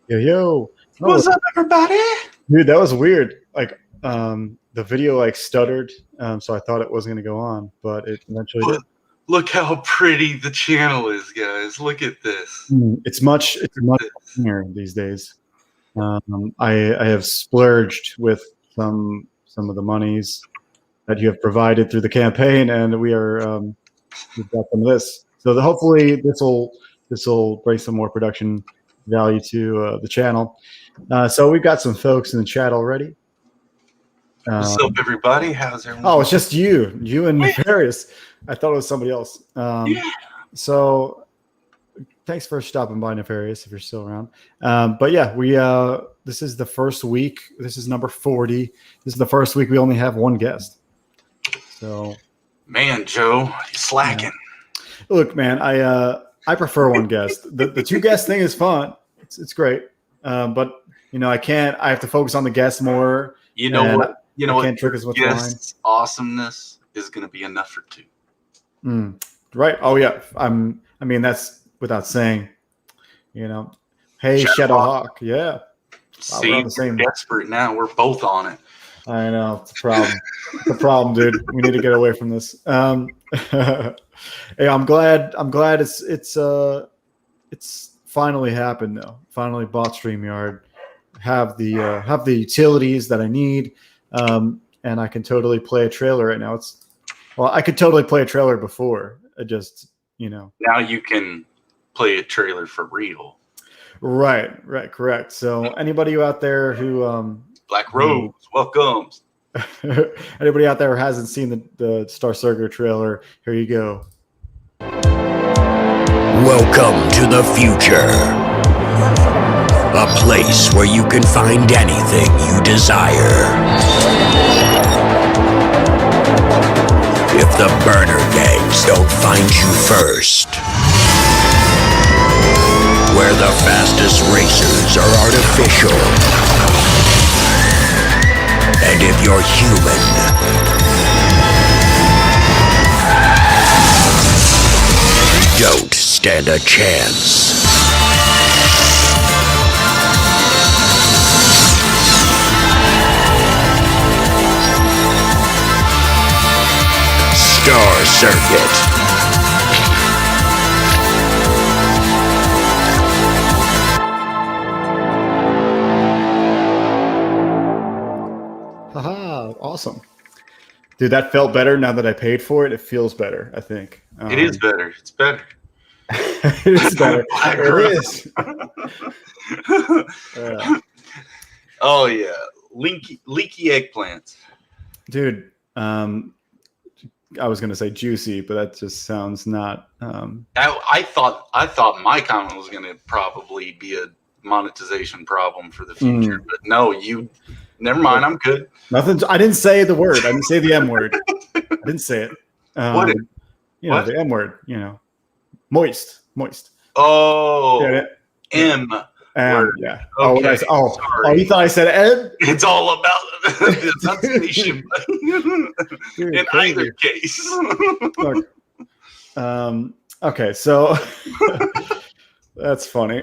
Yo. No, What's up, everybody? dude, that was weird. Like, the video like stuttered, so I thought it wasn't gonna go on, but it eventually did. Look how pretty the channel is, guys. Look at this. It's much cleaner these days. I have splurged with some of the monies that you have provided through the campaign, and we've got some of this. So hopefully this will bring some more production value to the channel. So we've got some folks in the chat already. What's up, everybody? How's everyone? Oh, it's just you and Nefarious. I thought it was somebody else. So thanks for stopping by, Nefarious, if you're still around. But yeah, this is the first week. This is number 40. This is the first week we only have one guest. So, man, Joe, you're slacking. Look, man, I prefer one guest. The two guest thing is fun. It's great. But I can't. I have to focus on the guests more. You know what? I can't trick as much guests' awesomeness is going to be enough for two. Right. Oh yeah. I mean, that's without saying. Hey, Shadowhawk. Yeah. See, we're desperate now. We're both on it. I know. It's a problem. It's a problem, dude. We need to get away from this. Hey, I'm glad it's finally happened though. Finally bought StreamYard. Have the utilities that I need. And I can totally play a trailer right now. I could totally play a trailer before. I just, Now you can play a trailer for real. Right, correct. So anybody out there who Black Rose, welcome. Anybody out there who hasn't seen the Star Surger trailer, here you go. Welcome to the future. A place where you can find anything you desire. If the burner gangs don't find you first. Where the fastest racers are artificial. And if you're human, don't stand a chance. Star Circuit. Haha, awesome. Dude, that felt better now that I paid for it. It feels better, I think. It is better. It's better. It is better. It is. Oh, yeah. Leaky eggplants. Dude, I was going to say juicy, but that just sounds not. I thought my comment was going to probably be a monetization problem for the future, but no, never mind. I'm good. Nothing. I didn't say the word. I didn't say the M word. I didn't say it. What? The M word. Moist. Oh, yeah, M. Word. Yeah. Okay. Oh, you thought I said M? It's all about the pronunciation in either case. Okay, so that's funny.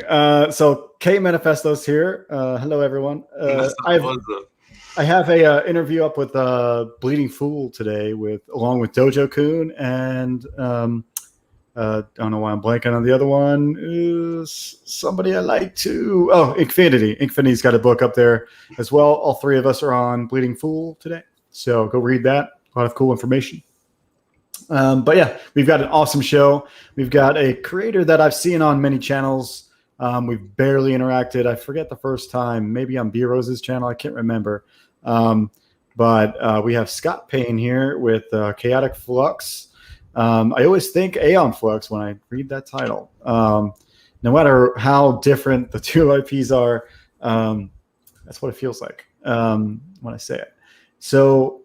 So K Manifesto's here. Hello, everyone. I have a interview up with Bleeding Fool today, along with Dojo Kun, and don't know why I'm blanking on the other one. Is somebody I like to. Oh, Infinity. Infinity's got a book up there as well. All three of us are on Bleeding Fool today, so go read that. A lot of cool information. But yeah, we've got an awesome show. We've got a creator that I've seen on many channels. We've barely interacted. I forget the first time. Maybe on B Rose's channel. I can't remember. But we have Scott Payne here with Chaotic Flux. I always think Aeon Flux when I read that title. No matter how different the two IPs are, that's what it feels like when I say it. So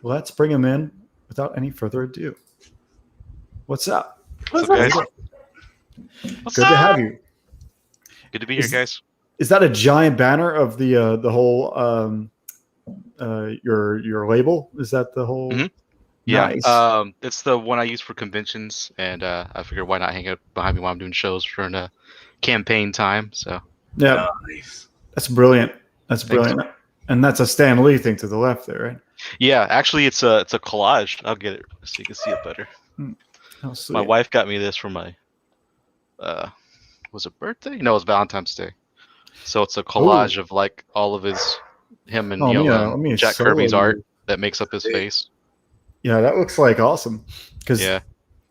let's bring him in without any further ado. What's up? What's up, guys? Good to have you. Good to be here, guys. Is that a giant banner of the whole your label? Is that the whole? Mm-hmm. Yeah, nice. It's the one I use for conventions, and I figured why not hang out behind me while I'm doing shows during campaign time. So Yeah, nice. That's brilliant. That's brilliant. And that's a Stan Lee thing to the left there, right? Yeah, actually, it's a collage. I'll get it so you can see it better. Oh, sweet. My wife got me this for my was it birthday? No, it was Valentine's Day. So it's a collage of like all of him and Jack Kirby's art that makes up his face. Yeah, that looks like awesome. Because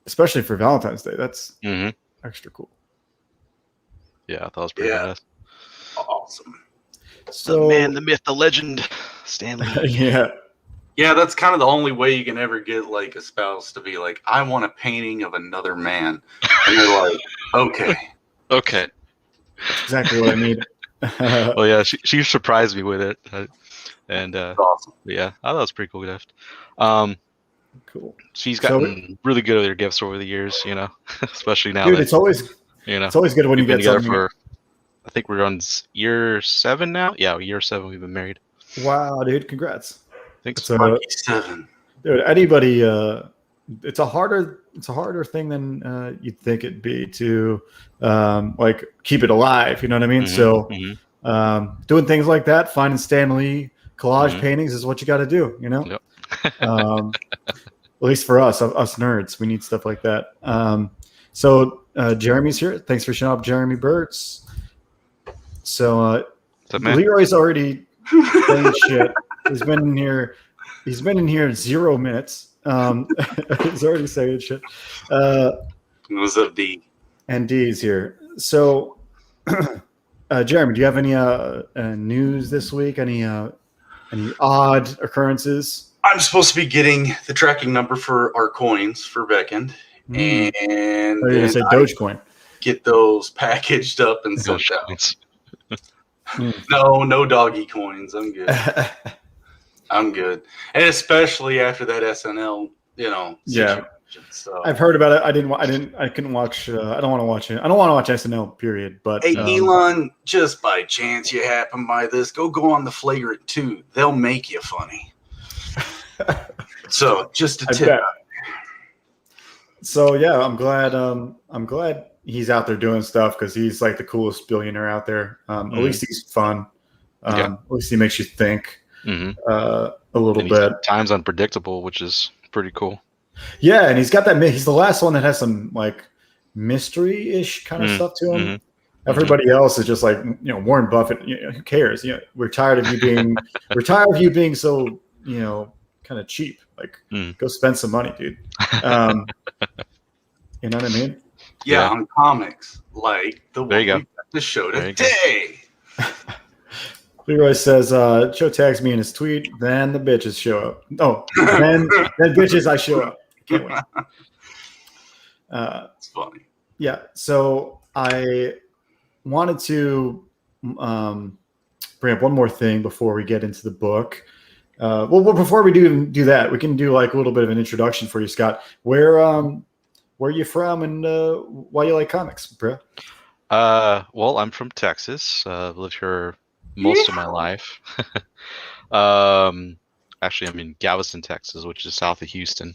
especially for Valentine's Day, that's extra cool. Yeah, I thought it was pretty badass. Awesome. So the man, the myth, the legend, Stan Lee. Yeah, that's kind of the only way you can ever get like a spouse to be like, I want a painting of another man. And they're like, okay. Exactly what I need. Well, yeah, she surprised me with it. And awesome. Yeah, I thought it was a pretty cool gift. Cool. She's gotten really good at her gifts over the years, especially now. Dude, it's always good when you get something. For, I think we're on year 7 now. Yeah, year 7 we've been married. Wow, dude, congrats. Thanks. So, 7. Dude, anybody, it's a harder thing than you'd think it'd be to like keep it alive. You know what I mean? So doing things like that, finding Stan Lee collage paintings is what you got to do. Yep. At least for us nerds, we need stuff like that. So Jeremy's here. Thanks for showing up, Jeremy Burtz. So Leroy's already saying shit. He's been in here 0 minutes. He's already saying shit. What's up, D? And D's here. So, Jeremy, do you have any news this week? Any odd occurrences? I'm supposed to be getting the tracking number for our coins for Beckend, and you're gonna say Dogecoin. Get those packaged up and sent out. No doggy coins. I'm good. I'm good, and especially after that SNL, situation. So I've heard about it. I couldn't watch. I don't want to watch it. I don't want to watch SNL. Period. But hey, Elon, just by chance you happen by this, go on the Flagrant 2. They'll make you funny. So just a tip. So yeah, I'm glad he's out there doing stuff because he's like the coolest billionaire out there. At least he's fun. At least he makes you think a little bit. Times unpredictable, which is pretty cool. Yeah, and he's got that. He's the last one that has some like mystery-ish kind of stuff to him. Everybody else is just like Warren Buffett. Who cares? We're tired of you being so kind of cheap. Like, go spend some money, dude. You know what I mean? Yeah, on comics like the one we got to show today. Leroy says, Joe tags me in his tweet, then the bitches show up. Oh, then bitches I show up. Can't wait. It's funny. Yeah, so I wanted to bring up one more thing before we get into the book. Well, before we do that, we can do like a little bit of an introduction for you, Scott. Where are you from and why you like comics, bro? Well, I'm from Texas. I've lived here most of my life. Actually, I'm in Galveston, Texas, which is south of Houston.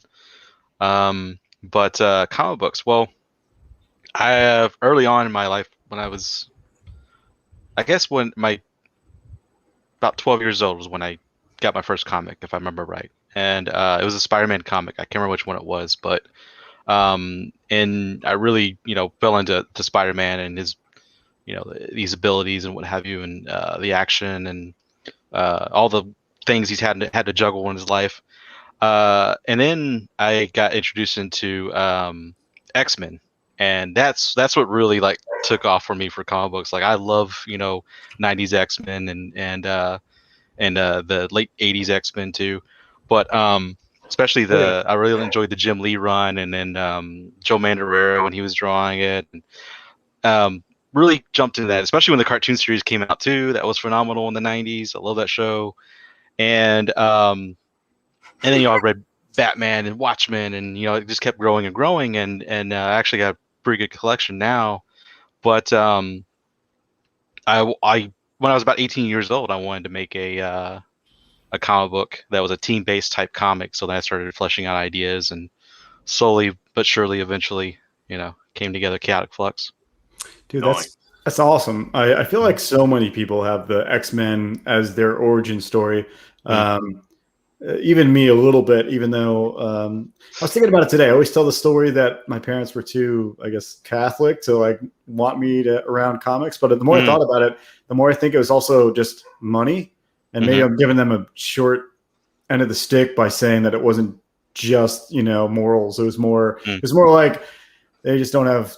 But comic books. Well, I early on in my life, when I was, I guess about 12 years old was when I got my first comic, if I remember right, and it was a Spider-Man comic. I can't remember which one it was, but and I really fell into Spider-Man and his these abilities and what have you, and the action and all the things he's had to juggle in his life. And then I got introduced into X-Men, and that's what really like took off for me for comic books. Like I love 90s X-Men and the late 80s X-Men too, but especially I really enjoyed the Jim Lee run, and then Joe Mandarera when he was drawing it. And, really jumped into that, especially when the cartoon series came out too. That was phenomenal in the 90s. I love that show. And then I read Batman and Watchmen, and it just kept growing and growing, and I actually got a pretty good collection now. But I when I was about 18 years old, I wanted to make a comic book that was a team-based type comic. So then I started fleshing out ideas, and slowly but surely, eventually, came together Chaotic Flux. Dude, That's awesome. I feel like so many people have the X-Men as their origin story. Even me a little bit, even though I was thinking about it today. I always tell the story that my parents were too, I guess, Catholic to like want me to around comics. But the more I thought about it, the more I think it was also just money. And maybe I'm giving them a short end of the stick by saying that it wasn't just, morals. It was more like they just don't have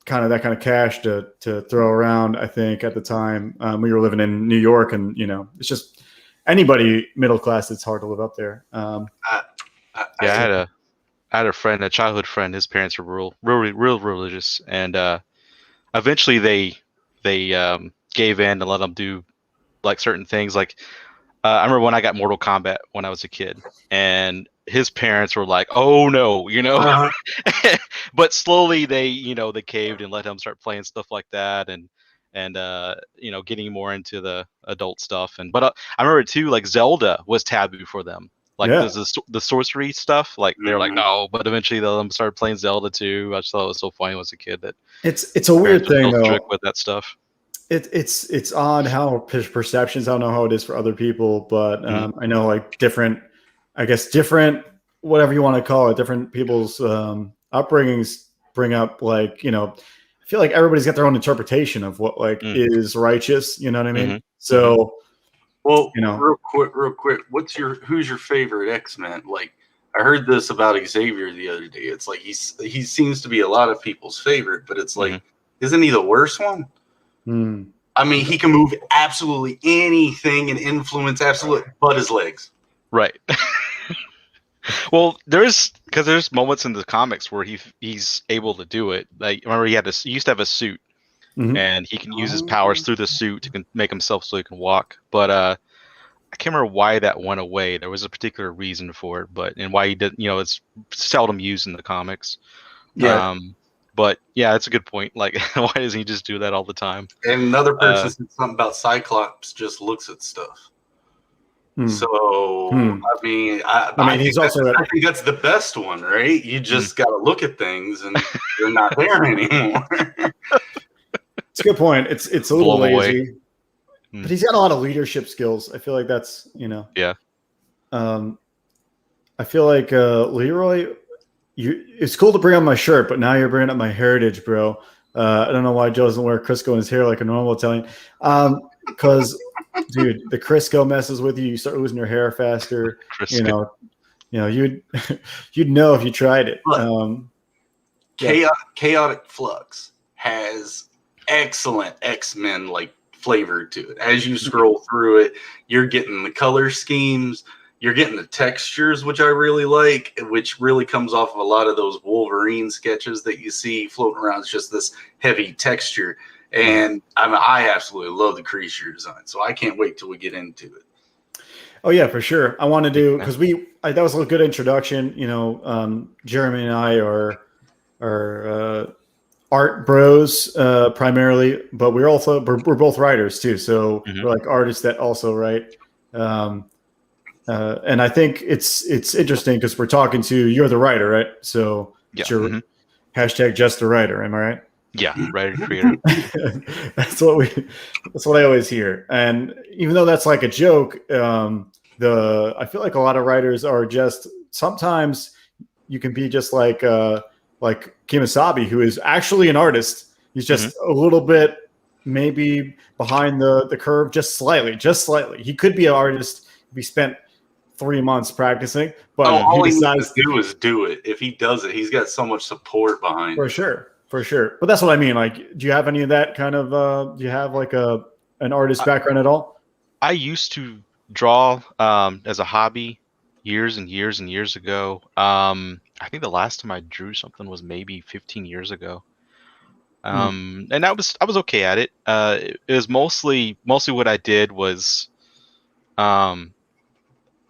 kind of that kind of cash to throw around. I think at the time we were living in New York, and it's just anybody middle class. It's hard to live up there. I had a friend, a childhood friend. His parents were real religious, and eventually they gave in and let them do like certain things. Like I remember when I got Mortal Kombat when I was a kid, and his parents were like, "Oh no," but slowly they caved and let him start playing stuff like that, and getting more into the adult stuff. But I remember too, like Zelda was taboo for them. Like the sorcery stuff, like they're like no, but eventually they let them start playing Zelda too. I just thought it was so funny as a kid that it's a weird thing though with that stuff. It's odd how perceptions. I don't know how it is for other people, but I know like different whatever you want to call it, different people's upbringings bring up like I feel like everybody's got their own interpretation of what like is righteous. You know what I mean? So, well, real quick, who's your favorite X-Men? Like, I heard this about Xavier the other day. It's like he seems to be a lot of people's favorite, but it's like, isn't he the worst one? I mean, he can move absolutely anything and influence but his legs. Right. Well, there's moments in the comics where he's able to do it. Like, remember he used to have a suit, and he can use his powers through the suit to make himself so he can walk. But I can't remember why that went away. There was a particular reason for it, and why he did. It's seldom used in the comics. Yeah. But yeah, that's a good point. Like, why doesn't he just do that all the time? And another person said something about Cyclops just looks at stuff. So I mean, I he's think also. I think that's the best one, right? You just got to look at things, and they're not there anymore. It's a good point. It's a little lazy, but he's got a lot of leadership skills. I feel like that's Yeah. I feel like Leroy. It's cool to bring up my shirt, but now you're bringing up my heritage, bro. I don't know why Joe doesn't wear Crisco in his hair like a normal Italian. Because, dude, the Crisco messes with you. You start losing your hair faster. Crisco. You'd know if you tried it. Chaotic Flux has excellent X-Men like flavor to it. As you scroll through it, you're getting the color schemes. You're getting the textures, which I really like, which really comes off of a lot of those Wolverine sketches that you see floating around. It's just this heavy texture. And I absolutely love the creature design. So I can't wait till we get into it. Oh, yeah, for sure. I want to do, because that was a good introduction. Jeremy and I are art bros primarily, but we're both writers too. So we're like artists that also write. And I think it's interesting because we're talking to, you're the writer, right? So it's your hashtag just the writer. Am I right? Yeah, writer creator. That's what I always hear. And even though that's like a joke, I feel like a lot of writers are just, sometimes you can be just like Kemosabe, who is actually an artist. He's just a little bit maybe behind the curve, just slightly. He could be an artist if he spent 3 months practicing, but all he decides to do is do it. If he does it, he's got so much support behind for it. For sure. But that's what I mean. Like, do you have any of that kind of? Do you have like an artist background at all? I used to draw as a hobby years and years and years ago. I think the last time I drew something was maybe 15 years ago. And I was okay at it. It was mostly what I did was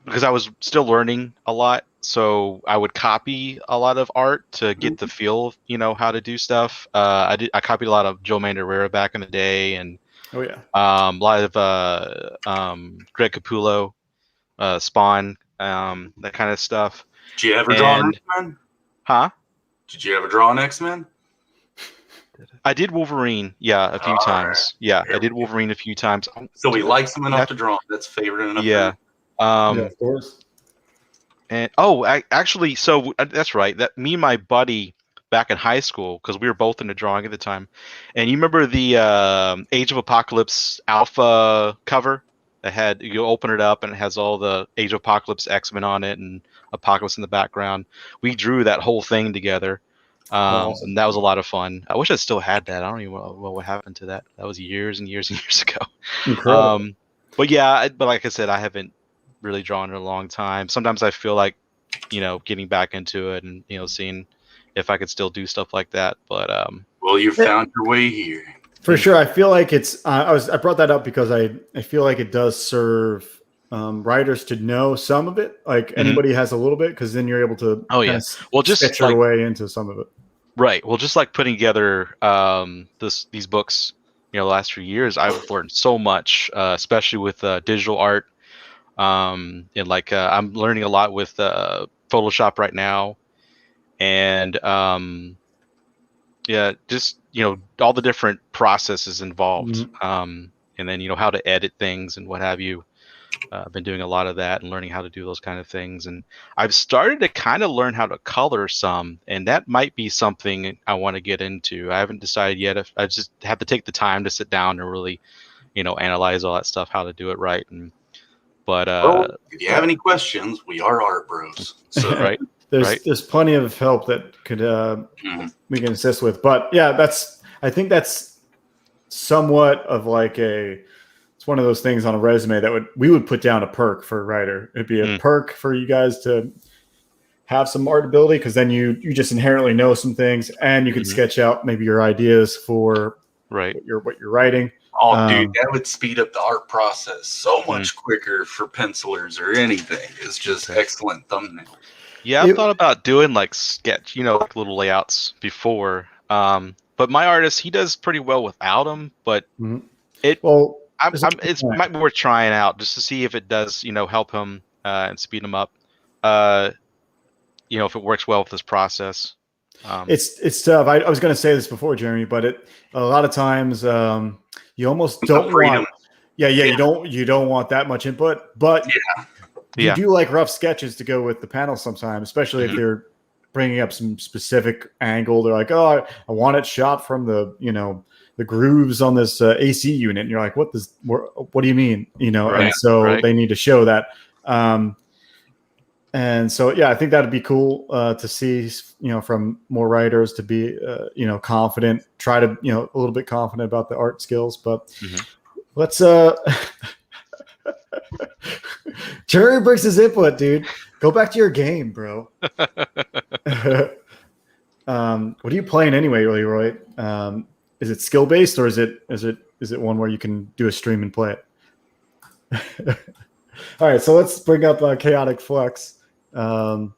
because I was still learning a lot, so I would copy a lot of art to get the feel of, how to do stuff. I copied a lot of Joe Madureira back in the day, and a lot of Greg Capullo, Spawn, that kind of stuff. Did you ever draw an X-Men? Huh? Did you ever draw an X-Men? I did Wolverine, a few times. Yeah, I did Wolverine a few times. So he likes him enough to draw him. That's favorite enough. Yeah. Yeah, of course. And actually, so that's right. That me and my buddy back in high school, because we were both into drawing at the time. And you remember the Age of Apocalypse Alpha cover that had, you open it up and it has all the Age of Apocalypse X-Men on it and Apocalypse in the background. We drew that whole thing together. Awesome. And that was a lot of fun. I wish I still had that. I don't even know what happened to that. That was years and years and years ago. Incredible. But yeah, but like I said, I haven't really drawn in a long time. Sometimes I feel like, getting back into it and, seeing if I could still do stuff like that. But well, you found your way here. For sure. I feel like it's I brought that up because I feel like it does serve writers to know some of it. Like anybody has a little bit, because then you're able to just sketch your way into some of it. Right. Well, just like putting together these books, the last few years, I've learned so much, especially with digital art. And like I'm learning a lot with Photoshop right now, and just all the different processes involved, and then how to edit things and what have you. I've been doing a lot of that and learning how to do those kind of things, and I've started to kind of learn how to color some, and that might be something I want to get into. I haven't decided yet. If I just have to take the time to sit down and really, analyze all that stuff, how to do it right. But if you have any questions, we are art bros. So right. There's plenty of help that could we can assist with. But yeah, I think that's somewhat of like it's one of those things on a resume that we would put down a perk for a writer. It'd be a perk for you guys to have some art ability, because then you just inherently know some things, and you can sketch out maybe your ideas for what you're writing. Oh, dude, that would speed up the art process so much quicker for pencilers or anything. It's just excellent thumbnail. Yeah, I thought about doing like sketch, like little layouts before. But my artist, he does pretty well without them. But it might be worth trying out just to see if it does, help him and speed him up. If it works well with this process. It's tough. I was going to say this before, Jeremy, but a lot of times you almost don't want. You don't want that much input, but you do like rough sketches to go with the panel sometimes, especially if they're bringing up some specific angle. They're like, oh, I want it shot from the the grooves on this AC unit, and you're like, what do you mean? And so they need to show that. And so, I think that'd be cool to see, from more writers to be, confident, try to, a little bit confident about the art skills. But let's, Jerry brings his input, dude. Go back to your game, bro. What are you playing anyway, Leroy? Is it skill based, or is it one where you can do a stream and play it? All right, so let's bring up Chaotic Flux. And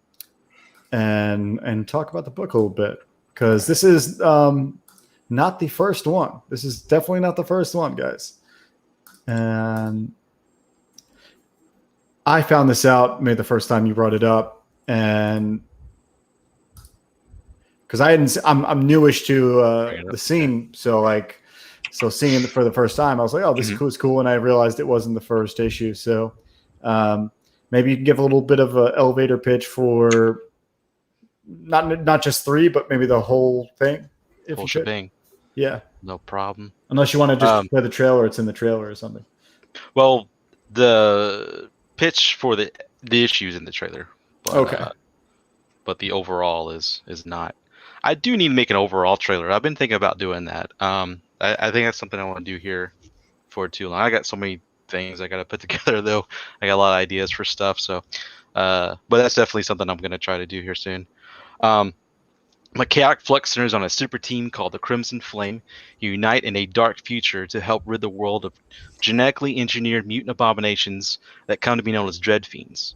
talk about the book a little bit, because this is not the first one. This is definitely not the first one, guys. And I found this out maybe the first time you brought it up, and because I'm newish to the scene, so seeing it for the first time, I was like, oh, this is cool, and I realized it wasn't the first issue, so. Maybe you can give a little bit of an elevator pitch for not just 3, but maybe the whole thing. Whole shebang. Yeah. No problem. Unless you want to just play the trailer, it's in the trailer or something. Well, the pitch for the issues in the trailer. But, okay. But the overall is not. I do need to make an overall trailer. I've been thinking about doing that. I think that's something I want to do here for too long. I got so many things I got to put together, though. I got a lot of ideas for stuff, so but that's definitely something I'm going to try to do here soon. Chaotic Flux centers on a super team called the Crimson Flame, who unite in a dark future to help rid the world of genetically engineered mutant abominations that come to be known as Dread Fiends.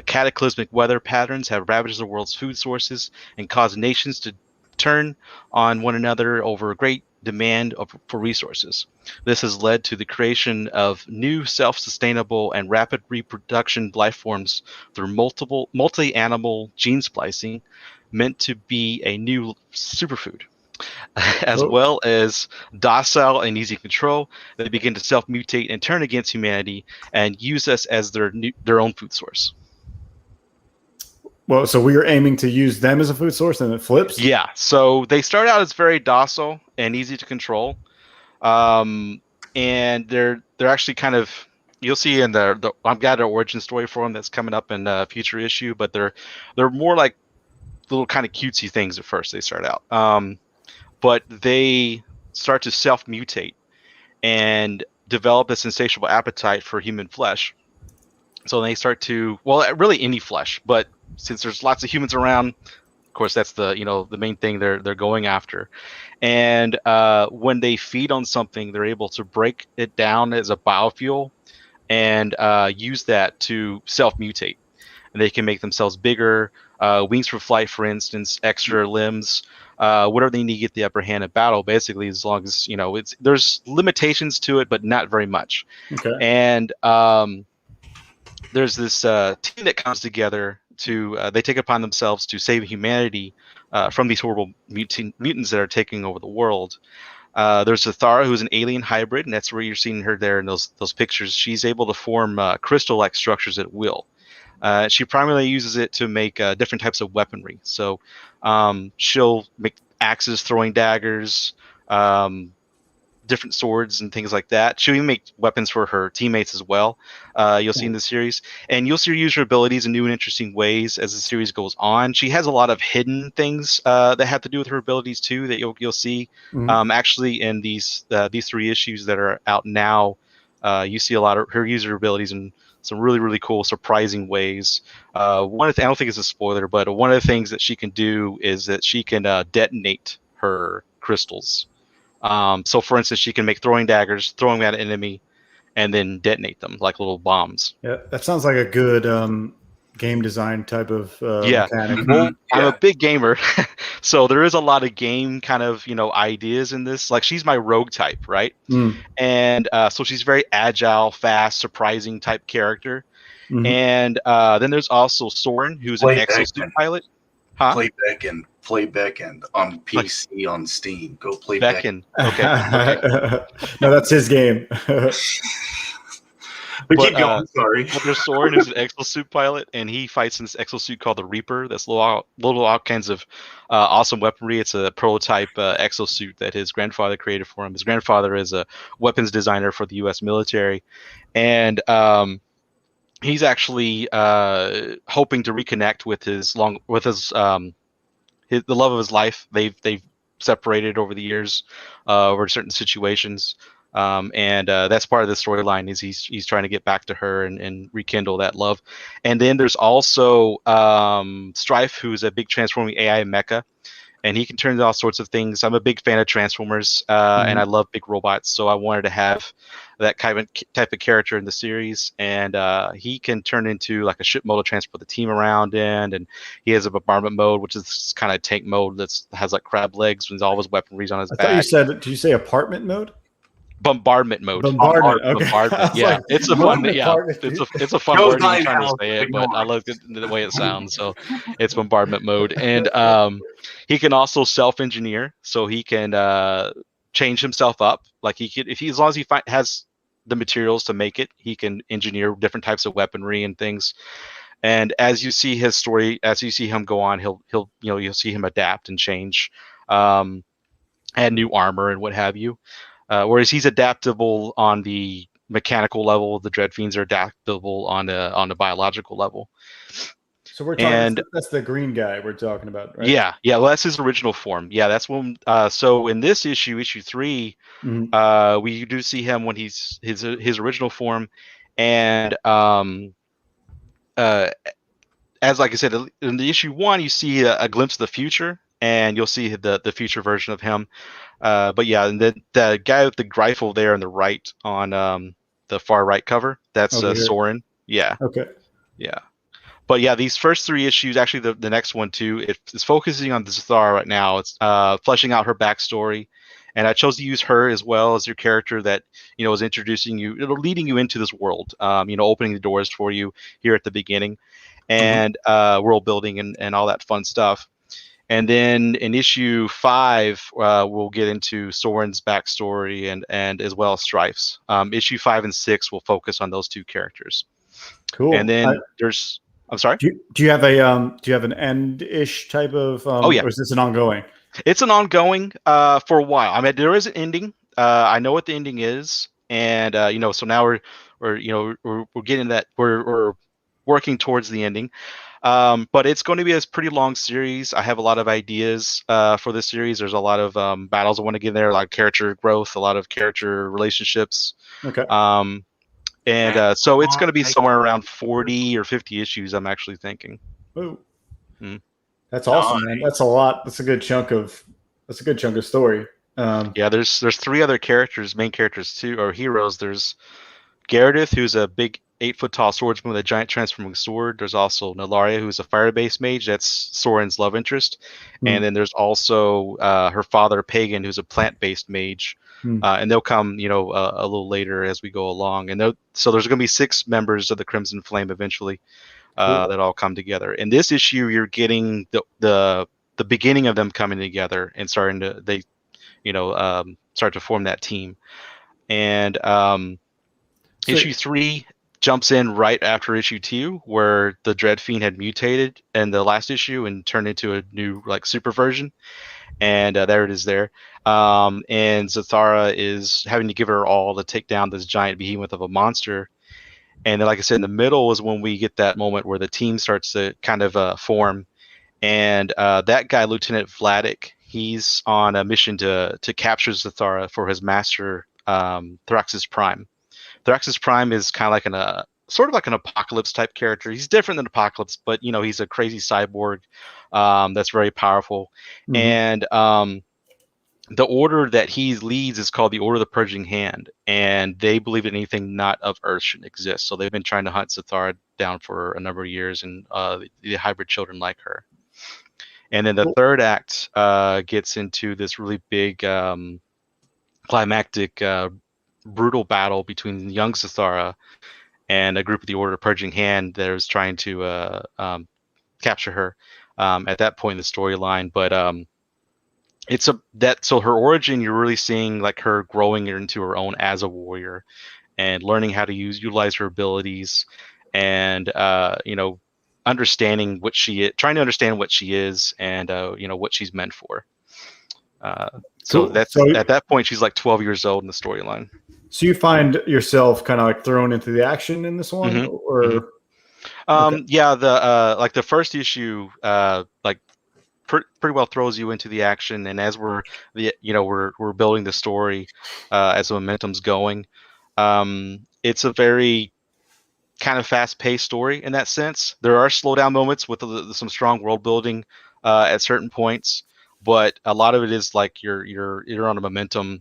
Cataclysmic weather patterns have ravaged the world's food sources and caused nations to turn on one another over great demand for resources. This has led to the creation of new self-sustainable and rapid reproduction life forms through multi-animal gene splicing, meant to be a new superfood. as well as docile and easy control. They begin to self-mutate and turn against humanity and use us as their own food source. Well, so we are aiming to use them as a food source, and it flips? Yeah. So they start out as very docile and easy to control. And they're actually kind of, you'll see in the I've got an origin story for them that's coming up in a future issue, but they're more like little kind of cutesy things at first. They start out. But they start to self-mutate and develop this insatiable appetite for human flesh. So they start to, well, really any flesh, but since there's lots of humans around, of course, that's the main thing they're going after. And when they feed on something, they're able to break it down as a biofuel and use that to self-mutate. And they can make themselves bigger, wings for flight, for instance, extra limbs, whatever they need to get the upper hand in battle, basically, as long as, there's limitations to it, but not very much. Okay. And there's this team that comes together to, they take upon themselves to save humanity from these horrible mutants that are taking over the world. There's Zathara, who's an alien hybrid, and that's where you're seeing her there in those pictures. She's able to form crystal-like structures at will. She primarily uses it to make different types of weaponry. So she'll make axes, throwing daggers, different swords and things like that. She'll even make weapons for her teammates as well. You'll see in the series, and you'll see her use her abilities in new and interesting ways as the series goes on. She has a lot of hidden things that have to do with her abilities too that you'll see. Actually, in these 3 issues that are out now, you see a lot of her user abilities in some really, really cool, surprising ways. One of I don't think it's a spoiler, but one of the things that she can do is that she can detonate her crystals. So, for instance, she can make throwing daggers, throwing them at an enemy, and then detonate them like little bombs. Yeah, that sounds like a good game design type of mechanic. Well, I'm a big gamer, so there is a lot of game kind of ideas in this. Like, she's my rogue type, right? And so she's very agile, fast, surprising type character. And then there's also Soren, who's an exosuit pilot. Huh? Play Beckend on PC on Steam. Go play Beckend. Okay. No, that's his game. But keep going. Sorry. There's Soren, who's an exosuit pilot, and he fights in this exosuit called the Reaper. That's all kinds of awesome weaponry. It's a prototype exosuit that his grandfather created for him. His grandfather is a weapons designer for the U.S. military, and he's actually hoping to reconnect with the love of his life. They've separated over the years over certain situations. And that's part of the storyline is he's trying to get back to her and rekindle that love. And then there's also Strife, who's a big transforming AI mecha, and he can turn into all sorts of things. I'm a big fan of Transformers, and I love big robots, so I wanted to have that type of character in the series. And he can turn into like a ship mode to transport the team around in, and he has a bombardment mode, which is kind of tank mode that has like crab legs with all his weaponry on his back. I thought you said, did you say apartment mode? Bombardment mode. Bombardment. Okay. Bombardment. Yeah, like, it's a fun. Yeah, it's a fun word. I'm trying to say it, but I love the way it sounds. So it's bombardment mode, and he can also self-engineer, so he can change himself up. Like as long as he has the materials to make it, he can engineer different types of weaponry and things. And as you see his story, as you see him go on, you'll see him adapt and change, add new armor and what have you. Whereas he's adaptable on the mechanical level, the Dread Fiends are adaptable on the biological level. So we're talking. That's the green guy we're talking about, right? Yeah. Well, that's his original form. Yeah, that's when. So in this issue 3, we do see him when he's his original form, and as like I said, in the issue 1, you see a glimpse of the future, and you'll see the future version of him. But yeah, and the guy with the rifle there on the right on the far right cover, that's Soren. Yeah. Okay. Yeah. But yeah, these first 3 issues, actually the next one too, it's focusing on the Zathara right now. It's fleshing out her backstory. And I chose to use her as well as your character that, is introducing you, leading you into this world, opening the doors for you here at the beginning, and world building and all that fun stuff. And then in issue 5, we'll get into Soren's backstory and as well as Strife's. Issue 5 and 6 will focus on those 2 characters. Cool. And then I'm sorry. Do you have an end-ish type of? Oh yeah. Or is this an ongoing? It's an ongoing for a while. I mean, there is an ending. I know what the ending is, and so now we're getting that. We're working towards the ending. But it's going to be a pretty long series. I have a lot of ideas for this series. There's a lot of battles I want to get in there, a lot of character growth, a lot of character relationships. Okay. So it's going to be somewhere around 40 or 50 issues, I'm actually thinking. Ooh. That's awesome, man. That's a lot. That's a good chunk of story. There's 3 other characters, main characters too, or heroes. There's Gareth, who's a big 8-foot-tall swordsman with a giant transforming sword. There's also Nalaria, who's a fire-based mage. That's Soren's love interest. And then there's also her father, Pagan, who's a plant-based mage. And they'll come, a little later as we go along. And so there's going to be 6 members of the Crimson Flame eventually that all come together. In this issue, you're getting the beginning of them coming together and starting to start to form that team. And issue 3 jumps in right after issue 2, where the Dread Fiend had mutated in the last issue and turned into a new super version. And there it is there. And Zathara is having to give her all to take down this giant behemoth of a monster. And then, like I said, in the middle is when we get that moment where the team starts to kind of form. And that guy, Lieutenant Vladik, he's on a mission to capture Zathara for his master, Thraxus Prime. Thraxus Prime is kind of like sort of like an Apocalypse type character. He's different than Apocalypse, but he's a crazy cyborg that's very powerful. And the order that he leads is called the Order of the Purging Hand, and they believe that anything not of Earth shouldn't exist. So they've been trying to hunt Zathara down for a number of years, and the hybrid children like her. And then the third act gets into this really big climactic brutal battle between young Zathara and a group of the Order of Purging Hand that was trying to capture her at that point in the storyline. But so her origin, you're really seeing like her growing into her own as a warrior and learning how to utilize her abilities and understanding what she is, trying to understand what she is and what she's meant for. So at that point she's like 12 years old in the storyline. So you find yourself kind of like thrown into the action in this one, or the first issue pretty well throws you into the action, and as we're building the story as the momentum's going, it's a very kind of fast-paced story in that sense. There are slowdown moments with some strong world building at certain points, but a lot of it is like you're on a momentum,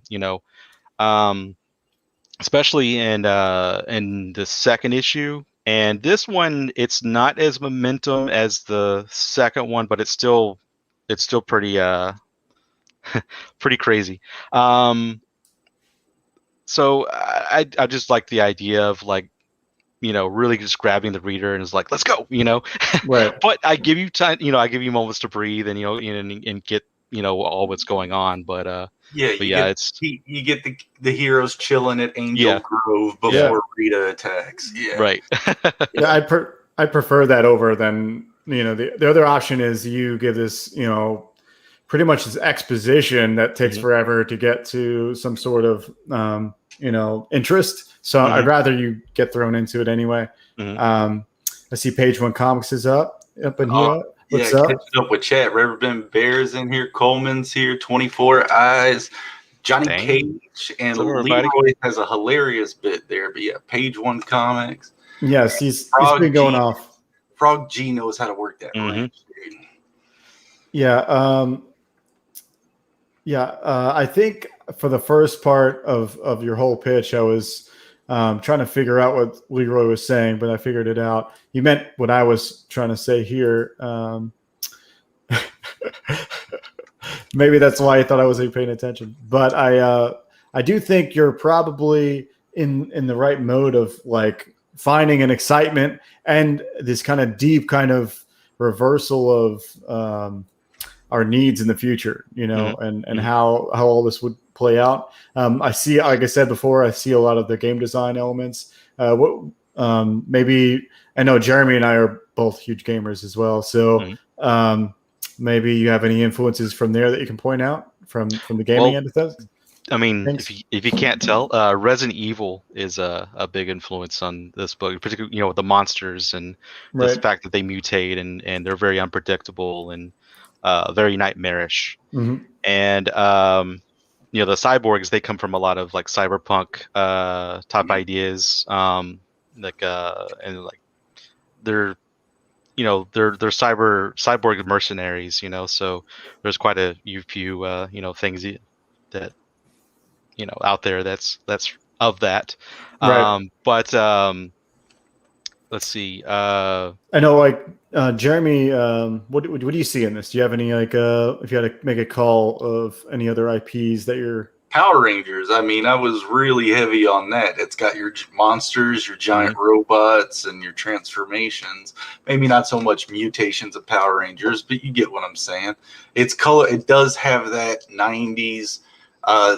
especially in the second issue. And this one, it's not as momentum as the second one, but it's still pretty pretty crazy. So I just like the idea of really just grabbing the reader and it's like, let's go, Right. But I give you time, I give you moments to breathe and and get all what's going on. But you get the heroes chilling at Angel Grove before Rita attacks. Yeah, right. I prefer that over than the other option is you give this pretty much this exposition that takes forever to get to some sort of interest. So I'd rather you get thrown into it anyway. I see Page One Comics is up in here. What's up? Catching up with chat. Reverend Bear's in here. Coleman's here. 24 Eyes. Johnny Cage and Leroy has a hilarious bit there. But yeah, Page One Comics. Yes, he's been going off. Frog G knows how to work that range. Yeah. I think for the first part of your whole pitch, I was trying to figure out what Leroy was saying, but I figured it out. You meant what I was trying to say here. Maybe that's why I thought I wasn't paying attention. But I do think you're probably in the right mode of like finding an excitement and this kind of deep kind of reversal of our needs in the future, and how all this would play out. I see, like I said before, I see a lot of the game design elements. Maybe I know Jeremy and I are both huge gamers as well, so maybe you have any influences from there that you can point out from the gaming end of things. I mean, if you can't tell, Resident Evil is a big influence on this book, particularly with the monsters and the fact that they mutate and they're very unpredictable and very nightmarish. And the cyborgs, they come from a lot of like cyberpunk type ideas, and like they're cyborg mercenaries, so there's quite a few things that out there that's of that. But let's see. I know, like Jeremy, what do you see in this? Do you have any if you had to make a call of any other IPs that you're Power Rangers? I mean, I was really heavy on that. It's got your monsters, your giant robots, and your transformations. Maybe not so much mutations of Power Rangers, but you get what I'm saying. It's color. It does have that 90s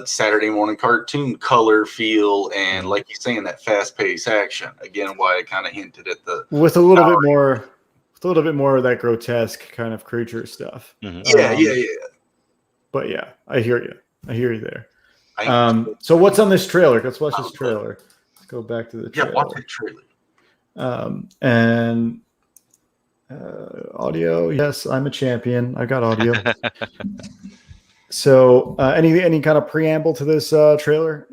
Saturday morning cartoon color feel, and like you're saying, that fast-paced action. Again, why I kind of hinted at the with a little bit more of that grotesque kind of creature stuff. Yeah. But yeah, I hear you there. So what's on this trailer? Let's watch this trailer. Let's go back to the trailer. Yeah, watch the trailer. And audio. Yes, I'm a champion. I got audio. So any kind of preamble to this trailer?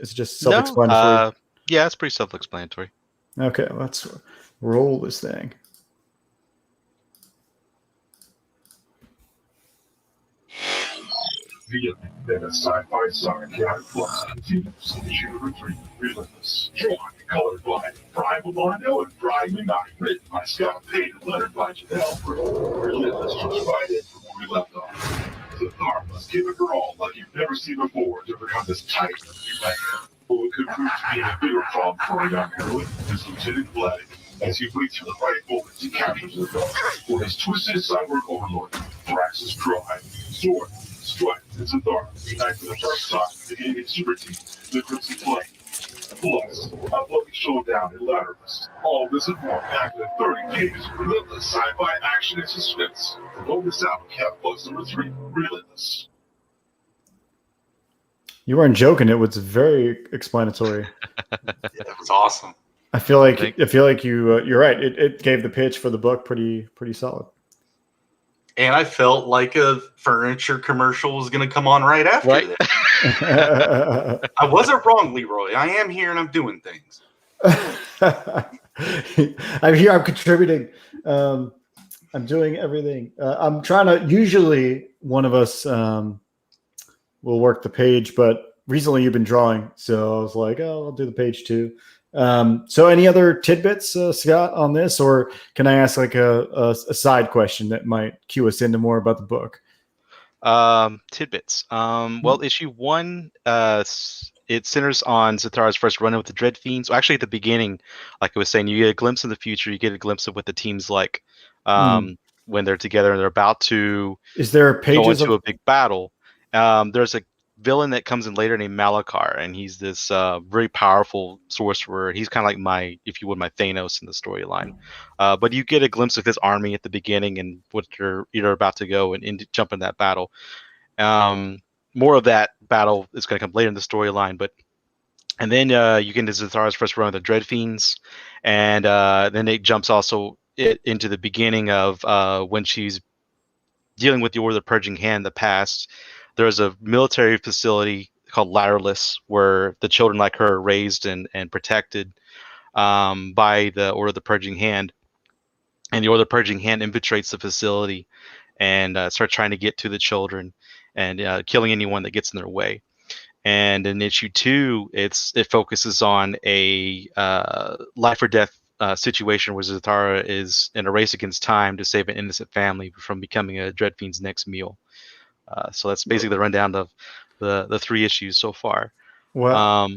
It's just self-explanatory. Yeah, it's pretty self-explanatory. Okay, let's roll this thing. Then a sci-fi saga FLUX continues. Issue 3, Relentless. Drawn and colored by Brian Milano and Brian Unite. Written by Scott Payne and lettered by Janelle Brewer. Relentless jumps right in from where we left off. The Thar must give it her all like you've never seen before to become this titan of humanity. But what could prove to be a bigger problem for a young heroine is Lieutenant Vlad. As he waits for the right moment to capture the dog, for his twisted cyborg overlord, Thrax's Drive. Sword, Strike, and Zathar unite for the first time in the gaming super team, the Crimson Flame. FLUX, a bloody showdown in Ladderless. All this and more packed in 30 pages of relentless sci-fi action and suspense. Don't miss out on FLUX number 3, Relentless. You weren't joking. It was very explanatory. It was awesome. I feel like you're right. It gave the pitch for the book pretty solid. And I felt like a furniture commercial was going to come on right after that. I wasn't wrong, Leroy. I am here and I'm doing things. I'm here. I'm contributing. I'm doing everything. I'm trying to. Usually, one of us will work the page, but recently you've been drawing, so I was like, "Oh, I'll do the page too." So any other tidbits, Scott, on this, or can I ask like a side question that might cue us into more about the book? Tidbits. Well, issue 1, it centers on Zatara's first run-in with the Dread Fiends. Actually, at the beginning, like I was saying, you get a glimpse of the future. You get a glimpse of what the team's like when they're together and they're about to go into a big battle. There's a villain that comes in later named Malakar, and he's this very powerful sorcerer. He's kind of like my Thanos in the storyline. But you get a glimpse of his army at the beginning and what they're either about to go and jump in that battle. More of that battle is going to come later in the storyline, and then you get into Zathara's first run with the Dread Fiends, and then it jumps also into the beginning of when she's dealing with the Order of the Purging Hand in the past. There's a military facility called Ladderless where the children like her are raised and protected by the Order of the Purging Hand. And the Order of the Purging Hand infiltrates the facility and start trying to get to the children and killing anyone that gets in their way. And in issue 2, it focuses on a life or death situation where Zatara is in a race against time to save an innocent family from becoming a Dread Fiend's next meal. So that's basically the rundown of the 3 issues so far. Wow.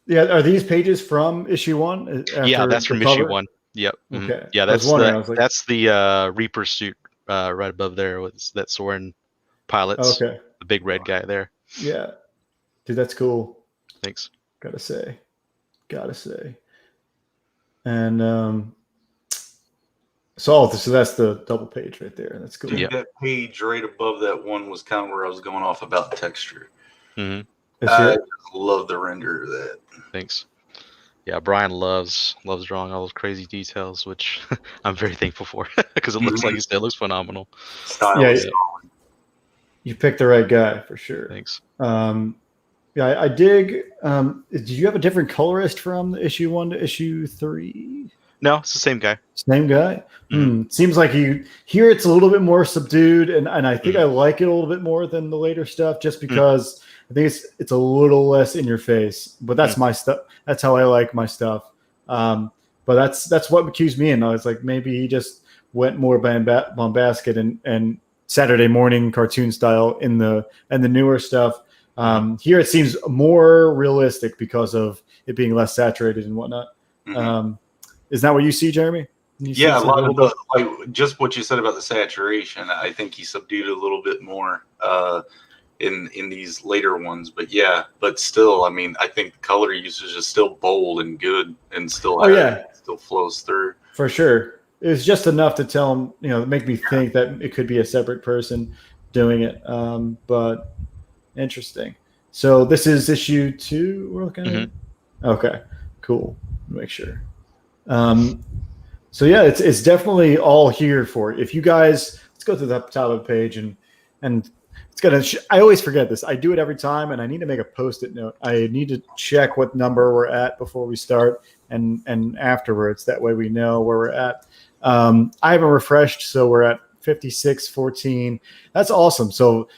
Yeah, are these pages from issue 1? Yeah, that's from issue 1. Yep. Okay. Yeah, that's the Reaper suit right above there was that Soren pilots. Okay. The big red guy there. Yeah. Dude, that's cool. Thanks. Gotta say. And so that's the double page right there. That's cool. Dude, Yeah. that page right above that one was kind of where I was going off about texture. Mm-hmm. I love the render of that. Thanks. Yeah, Brian loves drawing all those crazy details, which I'm very thankful for because it looks like it looks phenomenal. Style Yeah, is you picked the right guy for sure. Thanks. Yeah, I dig. Did you have a different colorist from issue 1 to issue 3? No, it's the same guy. Same guy. Mhm. Seems like here it's a little bit more subdued, and I think I like it a little bit more than the later stuff, just because I think it's a little less in your face. But that's my stuff. That's how I like my stuff. But that's what cues me in. I was like, maybe he just went more bombastic and Saturday morning cartoon style in the newer stuff. Here it seems more realistic because of it being less saturated and whatnot. Is that what you see, Jeremy? Yeah, a lot of the, like just what you said about the saturation. I think he subdued a little bit more in these later ones, but still, I mean, I think the color usage is still bold and good, and still still flows through for sure. It was just enough to tell him, make me think that it could be a separate person doing it. But interesting. So this is issue 2 we're looking at. Okay, cool. Make sure. So yeah, it's definitely all here for it. If you guys, let's go to the top of the page and it's gonna. I always forget this. I do it every time, and I need to make a post-it note. I need to check what number we're at before we start and afterwards. That way we know where we're at. I haven't refreshed, so we're at 56:14. That's awesome. So.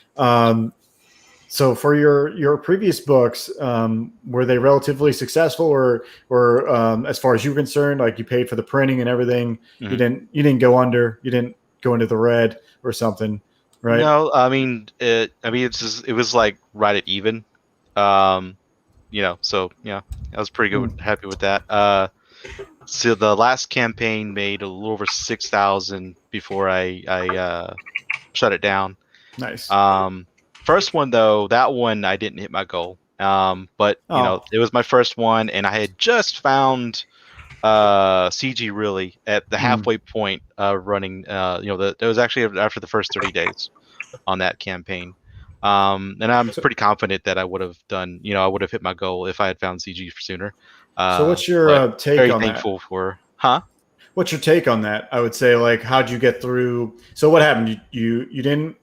So for your previous books, were they relatively successful, or as far as you're concerned, like you paid for the printing and everything, you didn't go under, you didn't go into the red or something, right? No, I mean it was like right at even, so yeah, I was pretty good, happy with that. So the last campaign made a little over 6,000 before I shut it down. Nice. First one though, that one I didn't hit my goal. But it was my first one, and I had just found CG really at the halfway point running. It was actually after the first 30 days on that campaign. And I'm pretty confident that I would have done. I would have hit my goal if I had found CG sooner. So what's your take very on thankful that? For What's your take on that? I would say, like, how'd you get through? So what happened? You didn't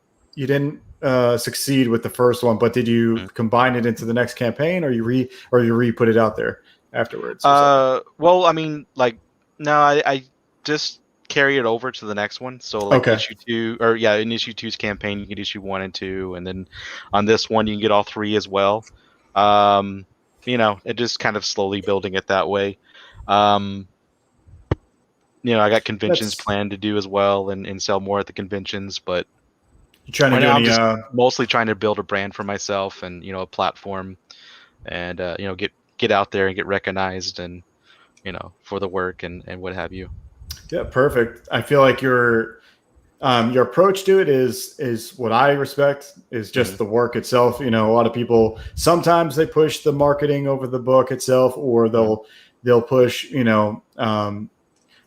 succeed with the first one, but did you combine it into the next campaign, or you re-put it out there afterwards? Well, I mean, like, no, I just carry it over to the next one. So like issue 2, or in issue 2's campaign, you get issue 1 and 2, and then on this one you can get all 3 as well. It just kind of slowly building it that way. I got conventions planned to do as well and sell more at the conventions, but you trying to do I'm just mostly trying to build a brand for myself and a platform, and get out there and get recognized, and for the work and what have you. Yeah, perfect. I feel like your approach to it is what I respect, is just the work itself. A lot of people, sometimes they push the marketing over the book itself, or they'll push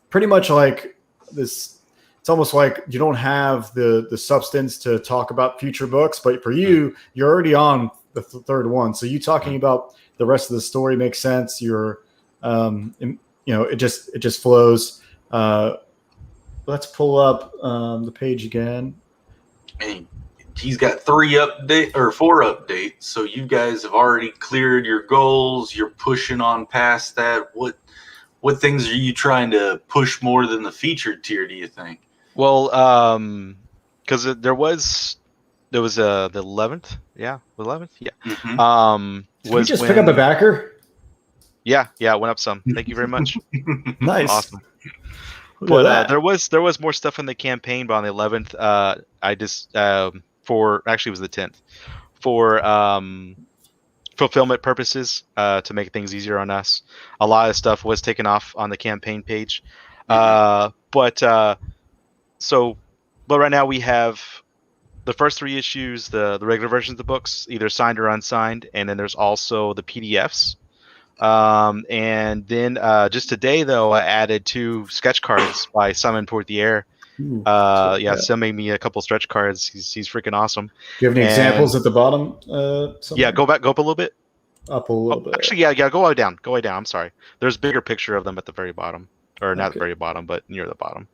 pretty much like this. It's almost like you don't have the substance to talk about future books, but for you're already on the third one. So you talking about the rest of the story makes sense. You're, it just flows. Let's pull up the page again. And he's got 4 updates. So you guys have already cleared your goals. You're pushing on past that. What things are you trying to push more than the featured tier, do you think? Well, because there was the 11th, the 11th, Did we just pick up a backer? Yeah, it went up some. Thank you very much. Nice, awesome. But there was more stuff in the campaign, but on the 11th, I just it was the 10th, for fulfillment purposes, to make things easier on us. A lot of stuff was taken off on the campaign page, but. So But right now we have the first 3 issues, the regular versions of the books, either signed or unsigned, and then there's also the PDFs. And then just today, though, I added 2 sketch cards by Simon Portier. Sim made me a couple stretch cards. He's freaking awesome. Do you have any examples at the bottom? Yeah, go up a little bit. Up a little bit. Actually, yeah, go way down. Go way down. I'm sorry. There's a bigger picture of them at the very bottom, or not the very bottom, but near the bottom.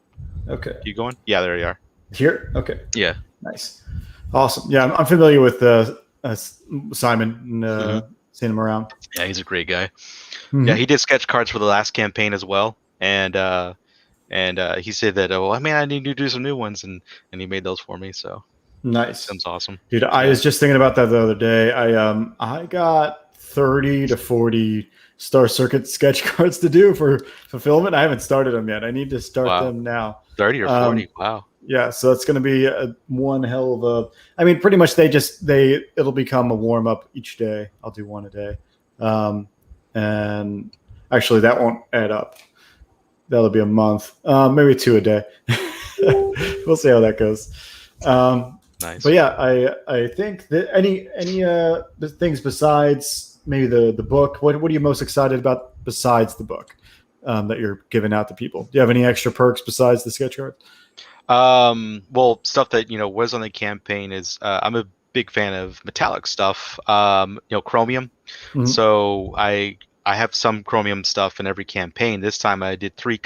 Okay. You going? Yeah, there you are. Here? Okay. Yeah. Nice. Awesome. Yeah, I'm familiar with Simon. Seen him around. Yeah, he's a great guy. Mm-hmm. Yeah, he did sketch cards for the last campaign as well, and he said that, I need to do some new ones, and he made those for me. So nice. Sounds awesome, dude. I was just thinking about that the other day. I got 30 to 40 Star Circuit sketch cards to do for fulfillment. I haven't started them yet. I need to start them now. 30 or 40. Wow. Yeah, so it's going to be one hell of a. I mean, pretty much it'll become a warm up each day. I'll do one a day, and actually that won't add up. That'll be a month, maybe 2 a day. We'll see how that goes. Nice. But yeah, I think that any things besides maybe the book. What are you most excited about besides the book that you're giving out to people? Do you have any extra perks besides the sketch cards? Well, stuff that was on the campaign is I'm a big fan of metallic stuff. Chromium. Mm-hmm. So I have some chromium stuff in every campaign. This time I did 3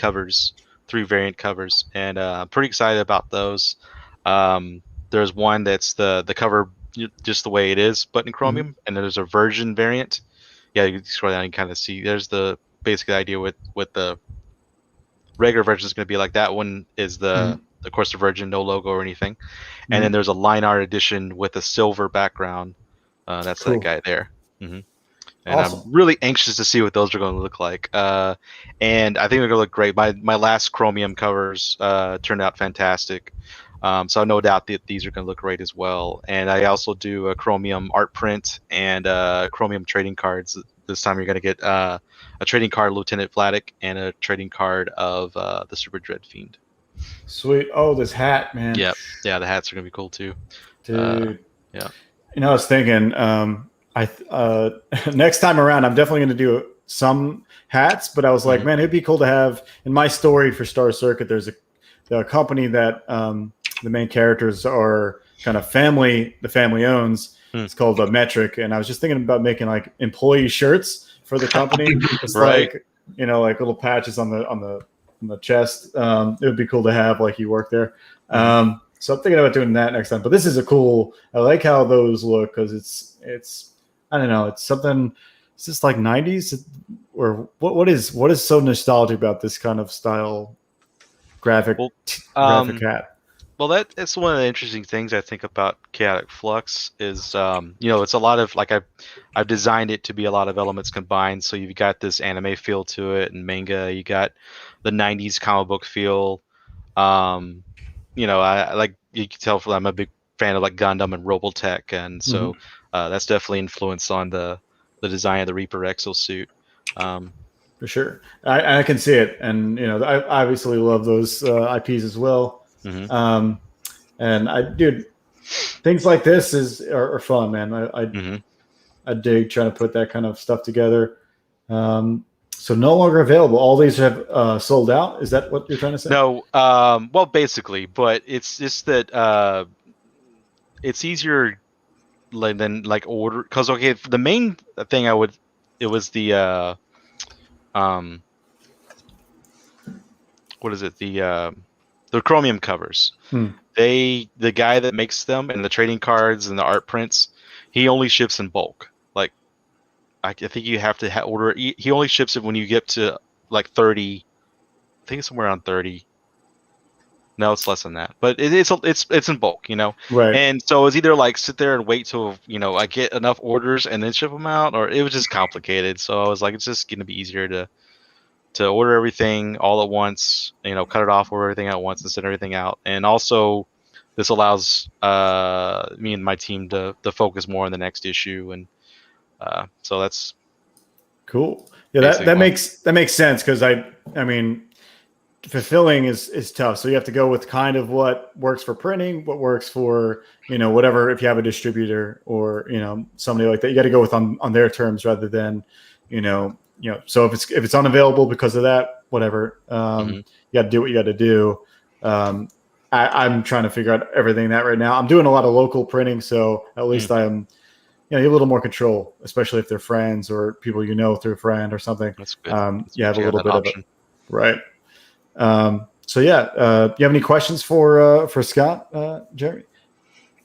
variant covers, and I'm pretty excited about those. There's one that's the cover just the way it is, but in chromium, and then there's a virgin variant. Yeah, you can scroll down and kind of see. There's the basic idea with the regular version is going to be like that. One is of course, the virgin, no logo or anything, and then there's a line art edition with a silver background. That's cool. That guy there. Mm-hmm. And awesome. I'm really anxious to see what those are going to look like. And I think they're going to look great. My last chromium covers turned out fantastic. So no doubt that these are going to look great as well. And I also do a chromium art print and chromium trading cards. This time you're going to get a trading card of Lieutenant Vladik and a trading card of the Super Dread Fiend. Sweet. Oh, this hat, man. Yeah, the hats are going to be cool too. Dude. Yeah. I was thinking next time around, I'm definitely going to do some hats, but I was like, man, it'd be cool to have in my story for Star Circuit. There's a company that the main characters are kind of the family owns. It's called the Metric, and I was just thinking about making like employee shirts for the company. It's right. like little patches on the chest. It would be cool to have like you work there. So I'm thinking about doing that next time. But this is I like how those look because it's I don't know, it's something. It's just like 90s, or what is so nostalgic about this kind of style graphic hat? Well, that's one of the interesting things I think about Chaotic Flux is, it's a lot of like I've designed it to be a lot of elements combined. So you've got this anime feel to it and manga. You got the 90s comic book feel. I like, you can tell I'm a big fan of like Gundam and Robotech, and so that's definitely influenced on the design of the Reaper exosuit. For sure, I can see it, and I obviously love those IPs as well. And things like this are fun, man. I dig trying to put that kind of stuff together. So no longer available. All these have sold out. Is that what you're trying to say? No. Well, basically, but it's just that it's easier than like order, because the main thing it was the what is it, the chromium covers. The guy that makes them and the trading cards and the art prints, he only ships in bulk. Like I think you have to order it. He only ships it when you get to like 30. I think it's somewhere around 30. No, it's less than that, but it's in bulk, Right. And so it's either like sit there and wait till I get enough orders and then ship them out, or it was just complicated. So I was like, it's just going to be easier to order everything all at once, cut it off, order everything at once, and send everything out. And also, this allows me and my team to focus more on the next issue, and so that's cool. Yeah, that makes sense, because I mean, fulfilling is tough. So you have to go with kind of what works for printing, what works for, whatever, if you have a distributor or, somebody like that, you got to go with on their terms rather than, so if it's unavailable because of that, whatever, you got to do what you got to do. I'm trying to figure out everything that right now. I'm doing a lot of local printing, so at least I'm, you have a little more control, especially if they're friends or people through a friend or something. That's good. You have a little bit option. of it, right? So yeah, you have any questions for Scott, Jeremy?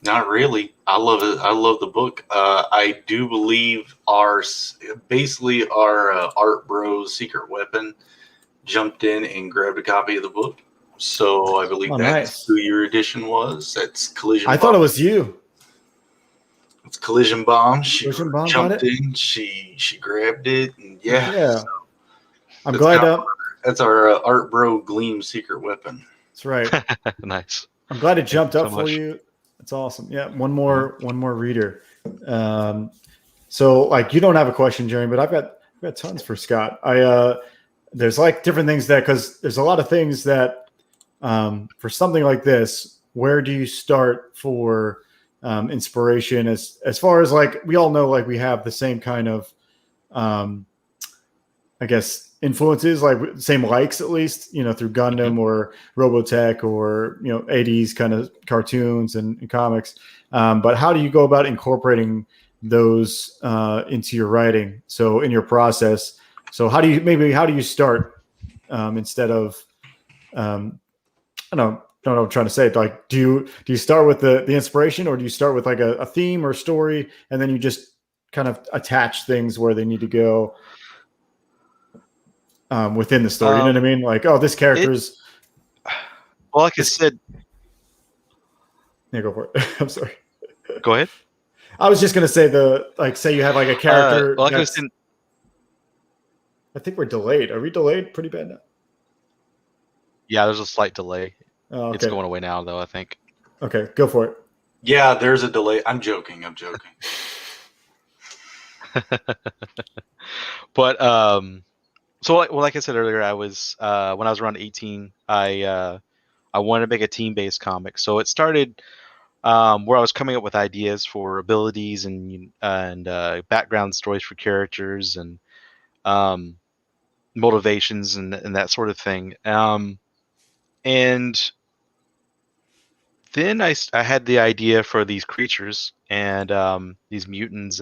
Not really. I love it. I love the book. I do believe our Art Bros Secret Weapon jumped in and grabbed a copy of the book. So I believe that's who your edition was. That's Collision Bomb. I thought it was you. It's Collision Bomb. She Collision Bomb jumped in. She grabbed it. And yeah. So I'm glad. That's our Art Bro Gleam Secret Weapon. That's right. Nice. I'm glad it jumped up for you. That's awesome. Yeah, one more reader. So like you don't have a question, Jeremy, but I've got tons for Scott. There's like different things because there's a lot of things that for something like this, where do you start for inspiration as far as like we all know like we have the same kind of I guess influences, like same likes at least, through Gundam or Robotech or 80s kind of cartoons and comics. But how do you go about incorporating those into your writing? So in your process, so how do you start instead of I don't know what I'm trying to say. Like, do you start with the inspiration, or do you start with like a theme or story, and then you just kind of attach things where they need to go within the story? You know what I mean? Like, oh, this character's. Well, like I said. Yeah, go for it. I'm sorry. Go ahead. I was just gonna say say you have like a character. Well, I think we're delayed. Are we delayed pretty bad now? Yeah, there's a slight delay. Oh, okay. It's going away now, though, I think. Okay, go for it. Yeah, there's a delay. I'm joking. But so like I said earlier, I was when I was around 18, I wanted to make a team-based comic. So it started where I was coming up with ideas for abilities and background stories for characters and motivations and that sort of thing. And then I had the idea for these creatures and these mutants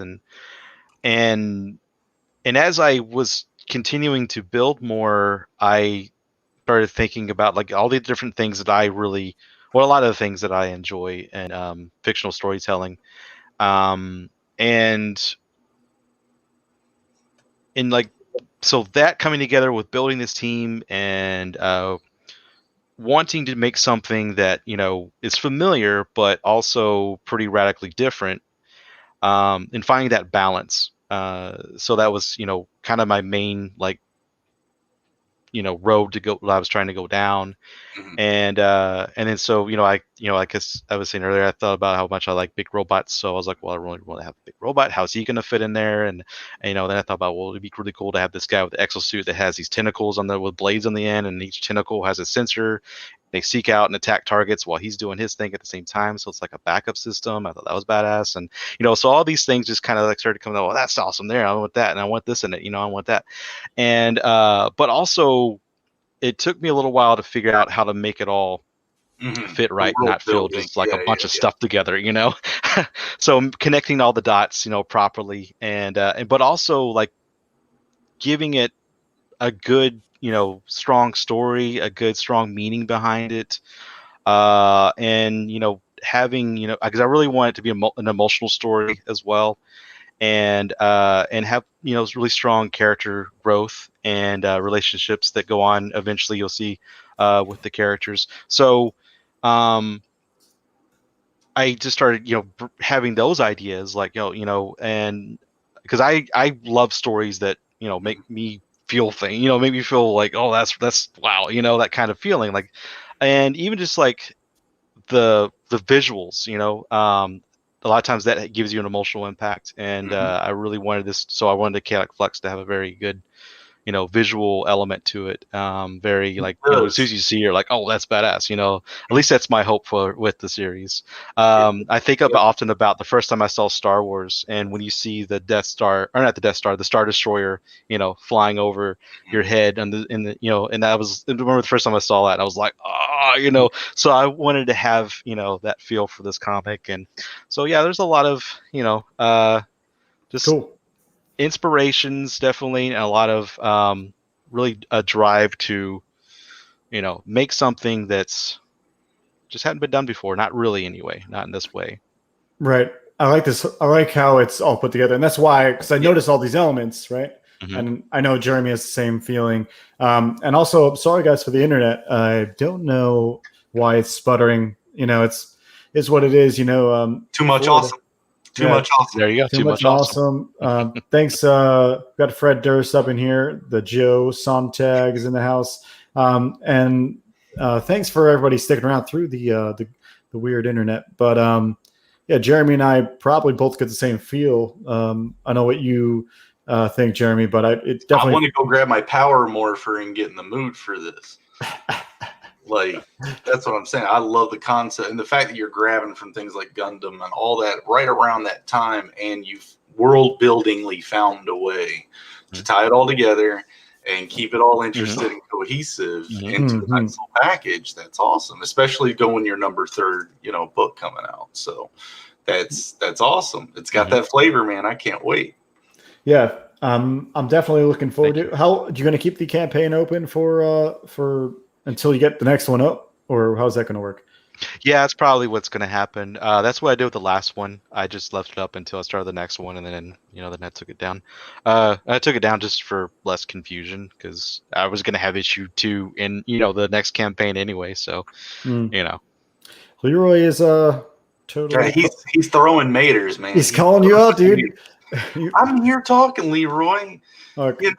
and as I was continuing to build more, I started thinking about like all the different things that a lot of the things that I enjoy in fictional storytelling, and like so that coming together with building this team and wanting to make something that is familiar but also pretty radically different, and finding that balance. So that was kind of my main road to go. I was trying to go down, and then so like I was saying earlier, I thought about how much I like big robots. So I was like, well, I really want to have a big robot. How's he going to fit in there? And then I thought about, well, it'd be really cool to have this guy with the exosuit that has these tentacles with blades on the end, and each tentacle has a sensor. They seek out and attack targets while he's doing his thing at the same time. So it's like a backup system. I thought that was badass. And, so all these things just kind of like started coming out, well, that's awesome there. I want that. And I want this in it. I want that. And, but also it took me a little while to figure out how to make it all fit right, not feel just like a bunch of stuff together, So connecting all the dots, properly but also like giving it a good, strong story, a good strong meaning behind it, and having because I really want it to be an emotional story as well, and have really strong character growth and relationships that go on. Eventually, you'll see with the characters. So I just started having those ideas like and because I love stories that make me feel make me feel like, oh, that's wow, that kind of feeling, like, and even just like the visuals, a lot of times that gives you an emotional impact, and I really wanted this, so I wanted the Chaotic Flux to have a very good visual element to it. Very like, as soon as you see, you're like, oh, that's badass. At least that's my hope with the series. I think often about the first time I saw Star Wars, and when you see the Death Star, or not the Death Star, the Star Destroyer, flying over your head, and and that was, I remember the first time I saw that, I was like, so I wanted to have, that feel for this comic. And so, yeah, there's a lot of, just cool inspirations, definitely, and a lot of really a drive to, make something that's just hadn't been done before. Not really, anyway, not in this way. Right. I like this. I like how it's all put together, and that's why, because I noticed all these elements, right? Mm-hmm. And I know Jeremy has the same feeling. And also, sorry guys for the internet. I don't know why it's sputtering. It's what it is. Too much awesome. Too much awesome. There you go. Too much awesome. Thanks. Got Fred Durst up in here. The Joe Sontag is in the house. And thanks for everybody sticking around through the weird internet. But yeah, Jeremy and I probably both get the same feel. I know what you think, Jeremy, but it definitely. I want to go grab my power morpher and get in the mood for this. Like, that's what I'm saying. I love the concept and the fact that you're grabbing from things like Gundam and all that right around that time, and you've world-buildingly found a way to tie it all together and keep it all interesting and cohesive into a nice little package. That's awesome, especially going your number 3rd, book coming out. So that's awesome. It's got that flavor, man. I can't wait. Yeah, I'm definitely looking forward to. How are you going to keep the campaign open for until you get the next one up, or how's that going to work? Yeah, that's probably what's going to happen. That's what I did with the last one. I just left it up until I started the next one, and then then I took it down. I took it down just for less confusion, because I was going to have issue 2 in the next campaign anyway. So Leroy is totally. Yeah, he's throwing maters, man. He's calling you out, dude. I'm here talking, Leroy. Okay.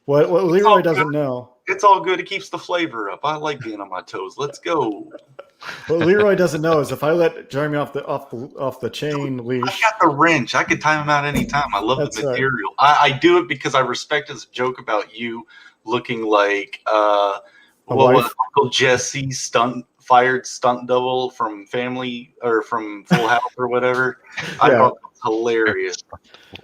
What Leroy doesn't know. It's all good. It keeps the flavor up. I like being on my toes. Let's go. What Leroy doesn't know is if I let Jeremy off the chain leash. I got the wrench. I could time him out anytime. I love the material. Right. I do it because I respect his joke about you looking like what was Uncle Jesse's fired stunt double from Family or from Full House or whatever. I thought it was hilarious.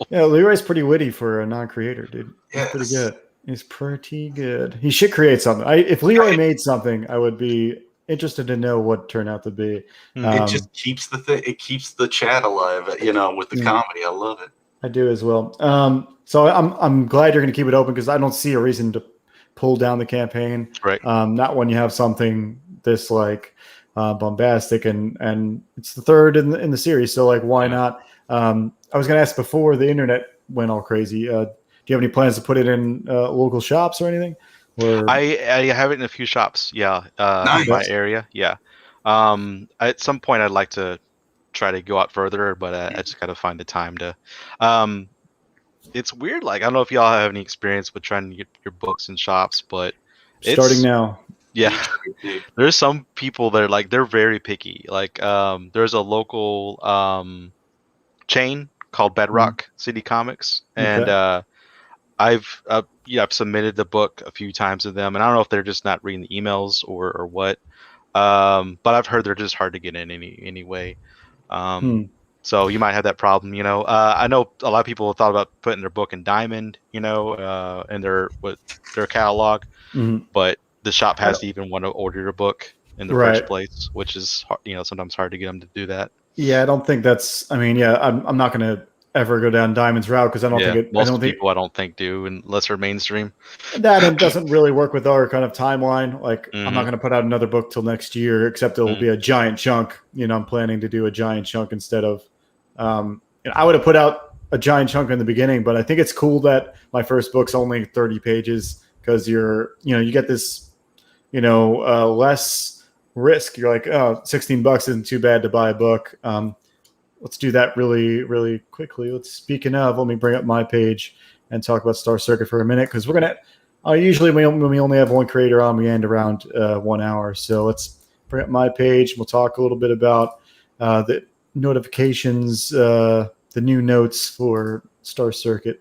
Yeah, Leroy's pretty witty for a non-creator, dude. Yes. He's pretty good. He's pretty good. He should create something. If Leroy made something, I would be interested to know what it turned out to be. It just keeps it keeps the chat alive, with the comedy. I love it. I do as well. So I'm glad you're going to keep it open, because I don't see a reason to pull down the campaign. Right. Not when you have something this bombastic, and it's the 3rd in the series. So why not? I was going to ask before the internet went all crazy. Do you have any plans to put it in local shops or anything? Or... I have it in a few shops. Yeah, nice. In my area. Yeah. At some point, I'd like to try to go out further, but I just got to find the time to. It's weird. I don't know if y'all have any experience with trying to get your books in shops, but starting now. Yeah, there's some people that are they're very picky. There's a local chain called Bedrock City Comics, and I've submitted the book a few times to them, and I don't know if they're just not reading the emails or what. But I've heard they're just hard to get in anyway. So you might have that problem. I know a lot of people have thought about putting their book in Diamond, in their catalog, but the shop has to even want to order your book in the first place, which is sometimes hard to get them to do that. Yeah, I don't think that's. I mean, I'm not going to ever go down Diamond's route, because I don't think it. Most people I don't think do, unless they're mainstream. That it doesn't really work with our kind of timeline. I'm not going to put out another book till next year, except it will be a giant chunk. I'm planning to do a giant chunk instead of. I would have put out a giant chunk in the beginning, but I think it's cool that my first book's only 30 pages, because you get this, less risk. You're like, oh, $16 isn't too bad to buy a book. Let's do that really, really quickly. Speaking of, let me bring up my page and talk about Star Circuit for a minute, because we're going to usually when we only have one creator on, we end around 1 hour. So let's bring up my page. We'll talk a little bit about the notifications, the new notes for Star Circuit.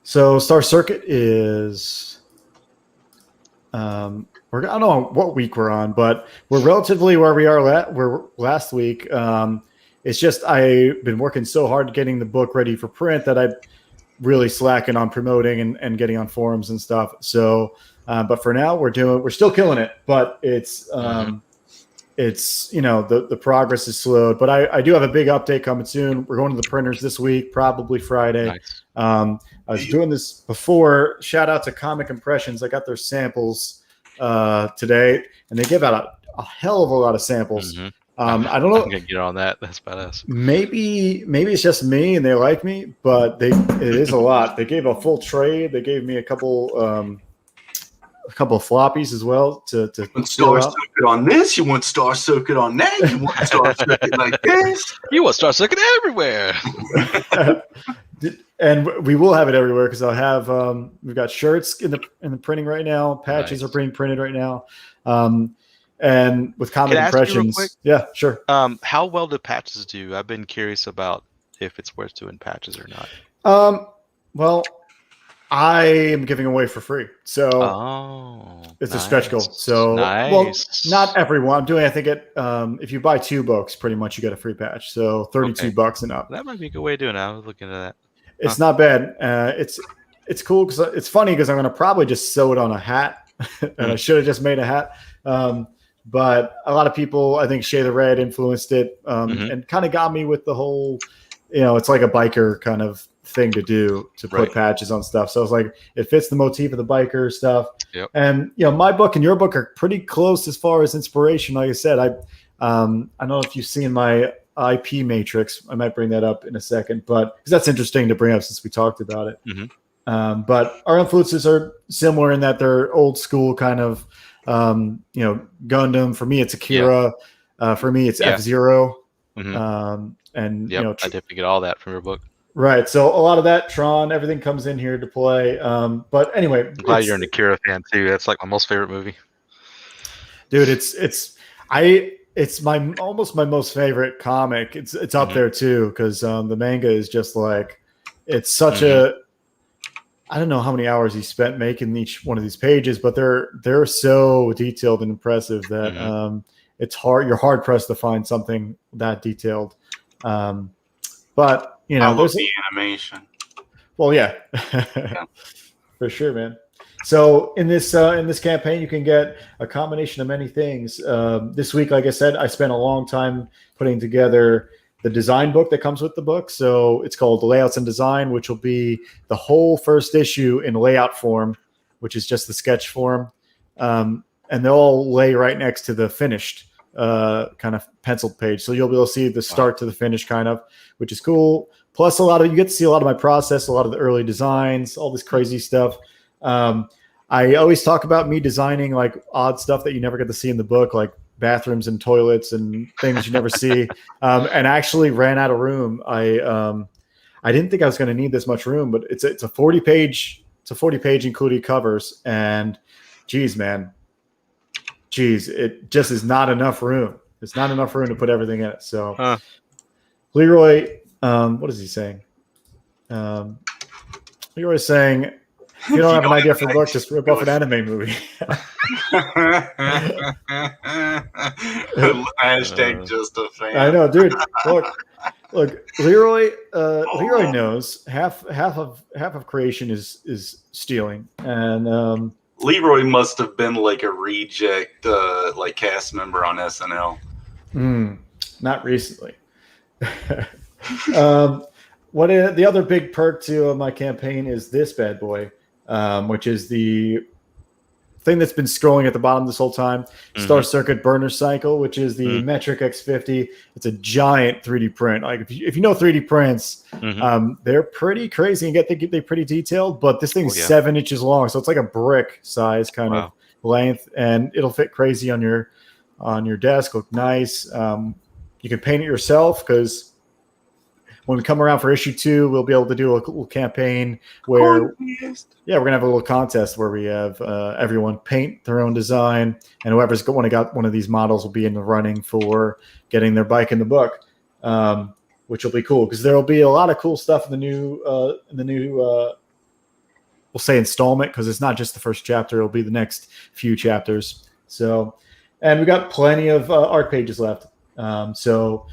So Star Circuit is, I don't know what week we're on, but we're relatively where we are we're last week. It's just I've been working so hard getting the book ready for print that I'm really slacking on promoting and getting on forums and stuff. So, but for now we're still killing it, but it's the progress is slowed, but I do have a big update coming soon. We're going to the printers this week, probably Friday. Nice. I was doing this before. Shout out to Comic Impressions. I got their samples today, and they give out a hell of a lot of samples. Mm-hmm. I don't know. I'm gonna get on that. That's badass. Maybe it's just me and they like me, but it is a lot. They gave a full tray. They gave me a couple of floppies as well to Star Circuit on this. You want Star Circuit on that. You want Star Circuit like this. You want Star Circuit everywhere. And we will have it everywhere because I'll have we've got shirts in the printing right now. Patches are being printed right now. And with Comic Impressions, yeah, sure. How well do patches do? I've been curious about if it's worth doing patches or not. Well, I am giving away for free, so it's a stretch goal. So, well, not everyone. I'm doing. I think if you buy 2 books, pretty much you get a free patch. So $32 and up. That might be a good way of doing it. I was looking at that. It's not bad. It's cool because it's funny because I'm going to probably just sew it on a hat, and I should have just made a hat. But a lot of people, I think Shade of Red influenced it and kind of got me with the whole, it's like a biker kind of thing to do to put patches on stuff. So it's like it fits the motif of the biker stuff. Yep. And my book and your book are pretty close as far as inspiration. Like I said, I don't know if you've seen my IP matrix. I might bring that up in a second, but because that's interesting to bring up since we talked about it. Mm-hmm. But our influences are similar in that they're old school kind of. Gundam. For me, it's Akira. For me, it's F-Zero. Mm-hmm. And I definitely get all that from your book. Right. So a lot of that Tron, everything comes in here to play. But anyway, I'm glad you're an Akira fan too. That's like my most favorite movie. Dude, it's almost my most favorite comic. It's up there too because the manga is just like it's such a. I don't know how many hours he spent making each one of these pages, but they're so detailed and impressive that it's hard. You're hard pressed to find something that detailed. But I love the animation. Well, yeah, for sure, man. So in this campaign, you can get a combination of many things. This week, like I said, I spent a long time putting together the design book that comes with the book. So it's called Layouts and Design, which will be the whole first issue in layout form, which is just the sketch form. And they'll all lay right next to the finished kind of penciled page. So you'll be able to see the start to the finish kind of, which is cool. Plus you get to see a lot of my process, a lot of the early designs, all this crazy stuff. I always talk about me designing like odd stuff that you never get to see in the book, like bathrooms and toilets and things you never see. And actually ran out of room. I didn't think I was going to need this much room, but it's a 40 page including covers. And geez, it just is not enough room. It's not enough room to put everything in it. So Leroy, what is he saying? Leroy's saying, if you don't have an idea for the book, just rip off an anime movie. Hashtag just a fan. I know, dude. Look, Leroy knows half of creation is stealing, and Leroy must have been like a reject, like cast member on SNL. Not recently. The other big perk to my campaign is this bad boy. Which is the thing that's been scrolling at the bottom this whole time. Star Circuit Burner Cycle, which is the Metric X50. It's a giant 3D print. Like if you know 3D prints, they're pretty crazy and they're pretty detailed. But this thing's 7 inches long, so it's like a brick size kind of length, and it'll fit crazy on your desk. Look nice. You can paint it yourself because. When we come around for issue 2, we'll be able to do a little campaign where, we're gonna have a little contest where we have everyone paint their own design, and whoever's got one of these models will be in the running for getting their bike in the book, which will be cool because there will be a lot of cool stuff in the new we'll say installment, because it's not just the first chapter. It'll be the next few chapters. So, and we got plenty of art pages left. So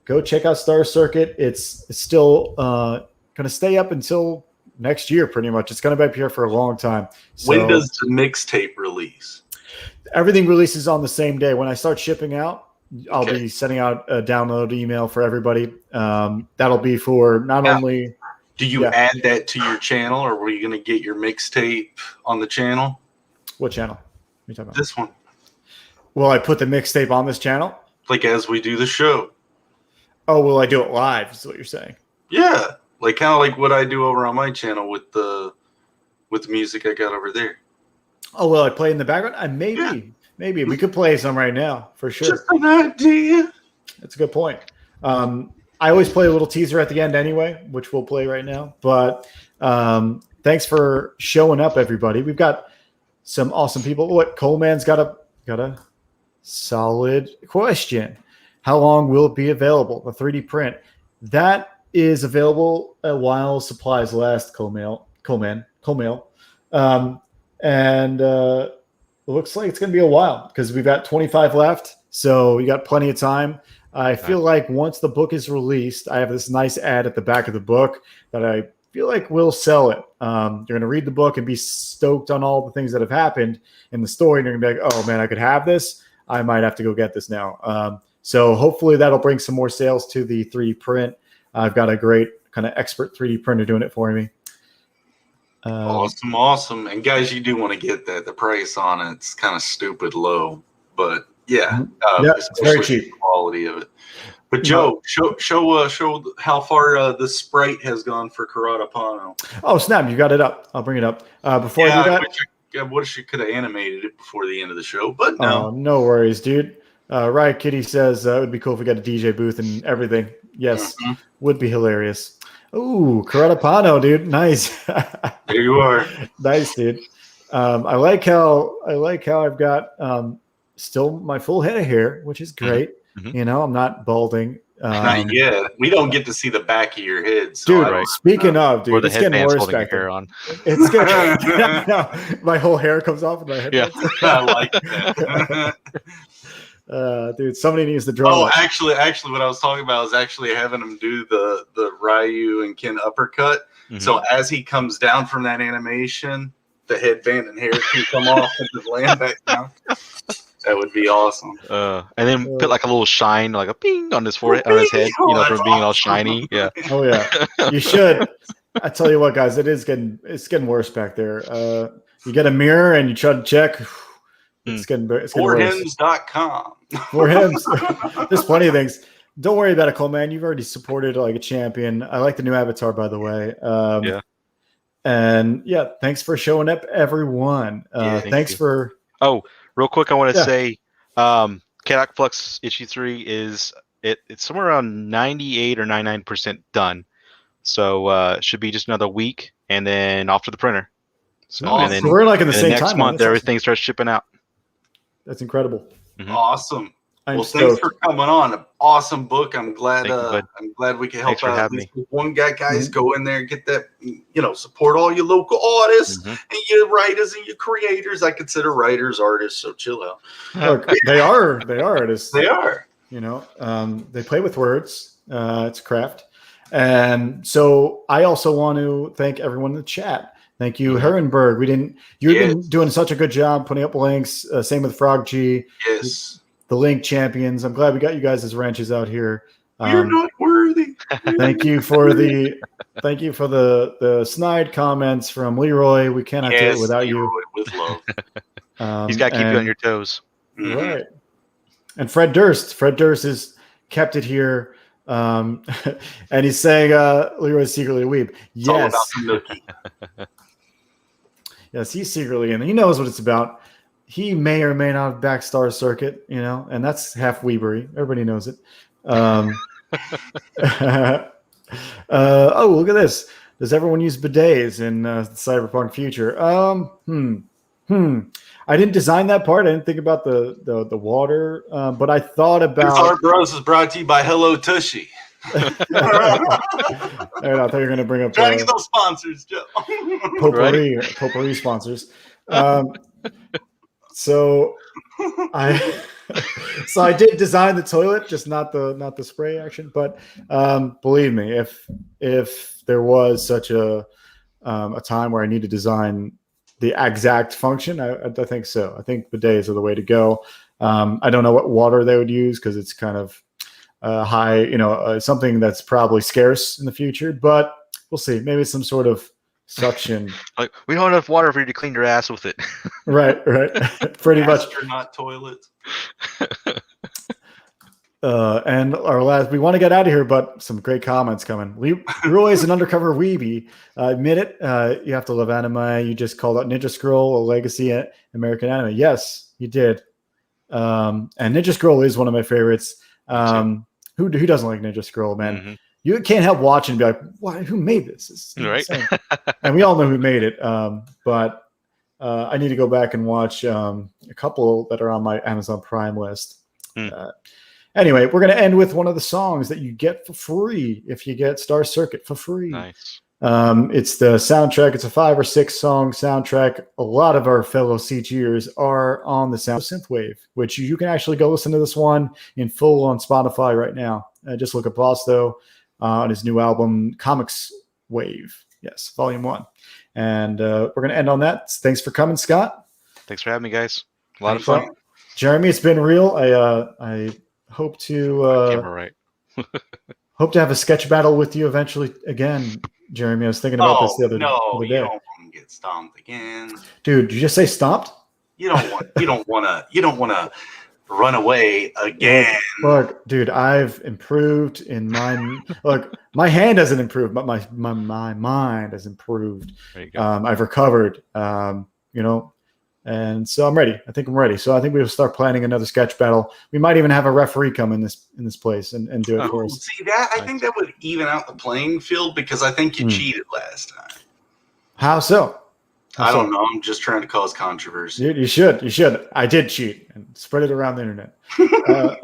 go check out Star Circuit. It's still going to stay up until next year, pretty much. It's going to be up here for a long time. So, when does the mixtape release? Everything releases on the same day. When I start shipping out, I'll be sending out a download email for everybody. That'll be for not only. Do you add that to your channel, or were you going to get your mixtape on the channel? What channel? What are you talking about? This one. Will I put the mixtape on this channel? Like as we do the show. Oh, will I do it live? Is what you're saying? Yeah, like kind of like what I do over on my channel with the music I got over there. Oh, will I play in the background? Maybe we could play some right now for sure. Just an idea. That's a good point. I always play a little teaser at the end anyway, which we'll play right now. But thanks for showing up, everybody. We've got some awesome people. What Coleman's got a solid question. How long will it be available? The 3D print that is available while supplies last. Coleman. And it looks like it's going to be a while because we've got 25 left. So we got plenty of time. I feel like once the book is released, I have this nice ad at the back of the book that I feel like will sell it. You're going to read the book and be stoked on all the things that have happened in the story. And you're going to be like, oh man, I could have this. I might have to go get this now. So hopefully that'll bring some more sales to the 3D print. I've got a great kind of expert 3D printer doing it for me. Awesome. And guys, you do want to get that. The price on it's kind of stupid low, but yeah, it's very cheap. The quality of it. But Joe, show how far the sprite has gone for Catapano. Oh snap! You got it up. I'll bring it up. Before I do that, I wish you could have animated it before the end of the show, but no. Oh, no worries, dude. Riot Kitty says it would be cool if we got a DJ booth and everything. Yes, would be hilarious. Ooh, Catapano, dude, nice. There you are. Nice, dude. I like how I've got still my full head of hair, which is great. Mm-hmm. You know, I'm not balding. Not yet. We don't get to see the back of your head, so dude. Speaking of, dude, the it's getting worse back hair on. It's getting no, my whole hair comes off of my head. Yeah, I like that. Dude, somebody needs to draw. Oh, actually, what I was talking about is actually having him do the Ryu and Ken uppercut. Mm-hmm. So as he comes down from that animation, the headband and hair can come off and just land back down. That would be awesome. And then put like a little shine, like a ping on his forehead, on his head, from being all shiny. Yeah. Oh yeah, you should. I tell you what, guys, it's getting worse back there. You get a mirror and you try to check. It's getting worse. Forhims.com. For him, there's plenty of things. Don't worry about it, Cole, man. You've already supported like a champion. I like the new avatar, by the way. Yeah. And yeah, thanks for showing up, everyone. Thanks for. Oh, real quick, I want to say, FLUX issue 3 is it's somewhere around 98 or 99% done. So it should be just another week, and then off to the printer. So, and then, so we're like in the same next time. Month, everything starts shipping out. That's incredible. Mm-hmm. Awesome. Thanks for coming on. An awesome book. I'm glad. I'm glad we can help out. This one guy, guys, go in there and get that. Support all your local artists and your writers and your creators. I consider writers artists, so chill out. Look, they are artists. They are. They play with words. It's a craft, and so I also want to thank everyone in the chat. Thank you, Herrenberg. You've been doing such a good job putting up links. Same with Frog G. Yes. The Link Champions. I'm glad we got you guys as wrenches out here. You're not worthy. Thank you for the snide comments from Leroy. We cannot do it without Leroy, you. With love. He's got to keep you on your toes. Right. And Fred Durst. Fred Durst has kept it here. And he's saying Leroy's secretly a weeb. It's all about the nookie. Yes, he's secretly in. He knows what it's about. He may or may not have backed Star Circuit, and that's half weebery. Everybody knows it. Oh, look at this. Does everyone use bidets in the cyberpunk future? I didn't design that part. I didn't think about the water, but I thought about. Art Bros is brought to you by Hello Tushy. I thought you were going to bring up trying to get those sponsors, Joe. potpourri sponsors. So I did design the toilet, just not the spray action. But believe me, if there was such a time where I need to design the exact function, I think so. I think bidets are the way to go. I don't know what water they would use because it's kind of high, something that's probably scarce in the future, but we'll see. Maybe some sort of suction. Like, we don't have enough water for you to clean your ass with it. Right. Pretty much. Astronaut toilets. And our last, we want to get out of here, but some great comments coming. Roy is an undercover weebie. Admit it. You have to love anime. You just called out Ninja Scroll a legacy American anime. Yes, you did. And Ninja Scroll is one of my favorites. Who doesn't like Ninja Scroll, man? Mm-hmm. You can't help watching and be like, "Why? Who made this?" It's right. And we all know who made it. But I need to go back and watch a couple that are on my Amazon Prime list. Anyway, we're going to end with one of the songs that you get for free if you get Star Circuit for free. Nice. It's the soundtrack. It's a 5 or 6 song soundtrack. A lot of our fellow CGers are on the Synthwave, which you can actually go listen to this one in full on Spotify right now. Just look at Bosto on his new album, Comics Wave. Yes, Volume 1. And we're going to end on that. Thanks for coming, Scott. Thanks for having me, guys. A lot of fun. Jeremy, it's been real. I hope to hope to have a sketch battle with you eventually again, Jeremy. I was thinking about this the other day. You don't want to get stomped again. Dude, did you just say stomped? You don't want to run away again. Look, dude, I've improved in my look. My hand hasn't improved, but my mind has improved. There you go. I've recovered. And so I'm ready. I think I'm ready. So I think we'll start planning another sketch battle. We might even have a referee come in this place and do it for us. See that? I think that would even out the playing field because I think you cheated last time. How so? I don't know. I'm just trying to cause controversy. You should. I did cheat and spread it around the internet. All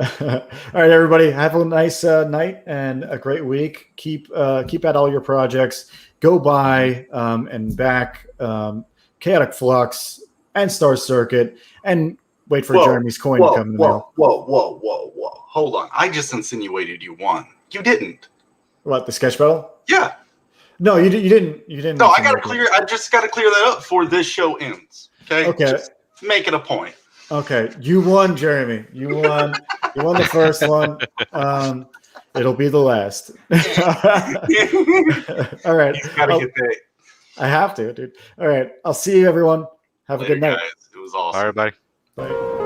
right, everybody. Have a nice night and a great week. Keep at all your projects. Go buy and back Chaotic Flux and Star Circuit, and wait for Jeremy's coin to come in the mail. Whoa. Hold on. I just insinuated you won. You didn't. What, the sketch battle? Yeah. No, you didn't. No, I just gotta clear that up before this show ends. Okay. Just make it a point. Okay. You won, Jeremy. You won. You won the first one. It'll be the last. All right. You gotta get that. I have to, dude. All right. I'll see you, everyone. Have a good night. Guys. It was awesome. All right, everybody. Bye.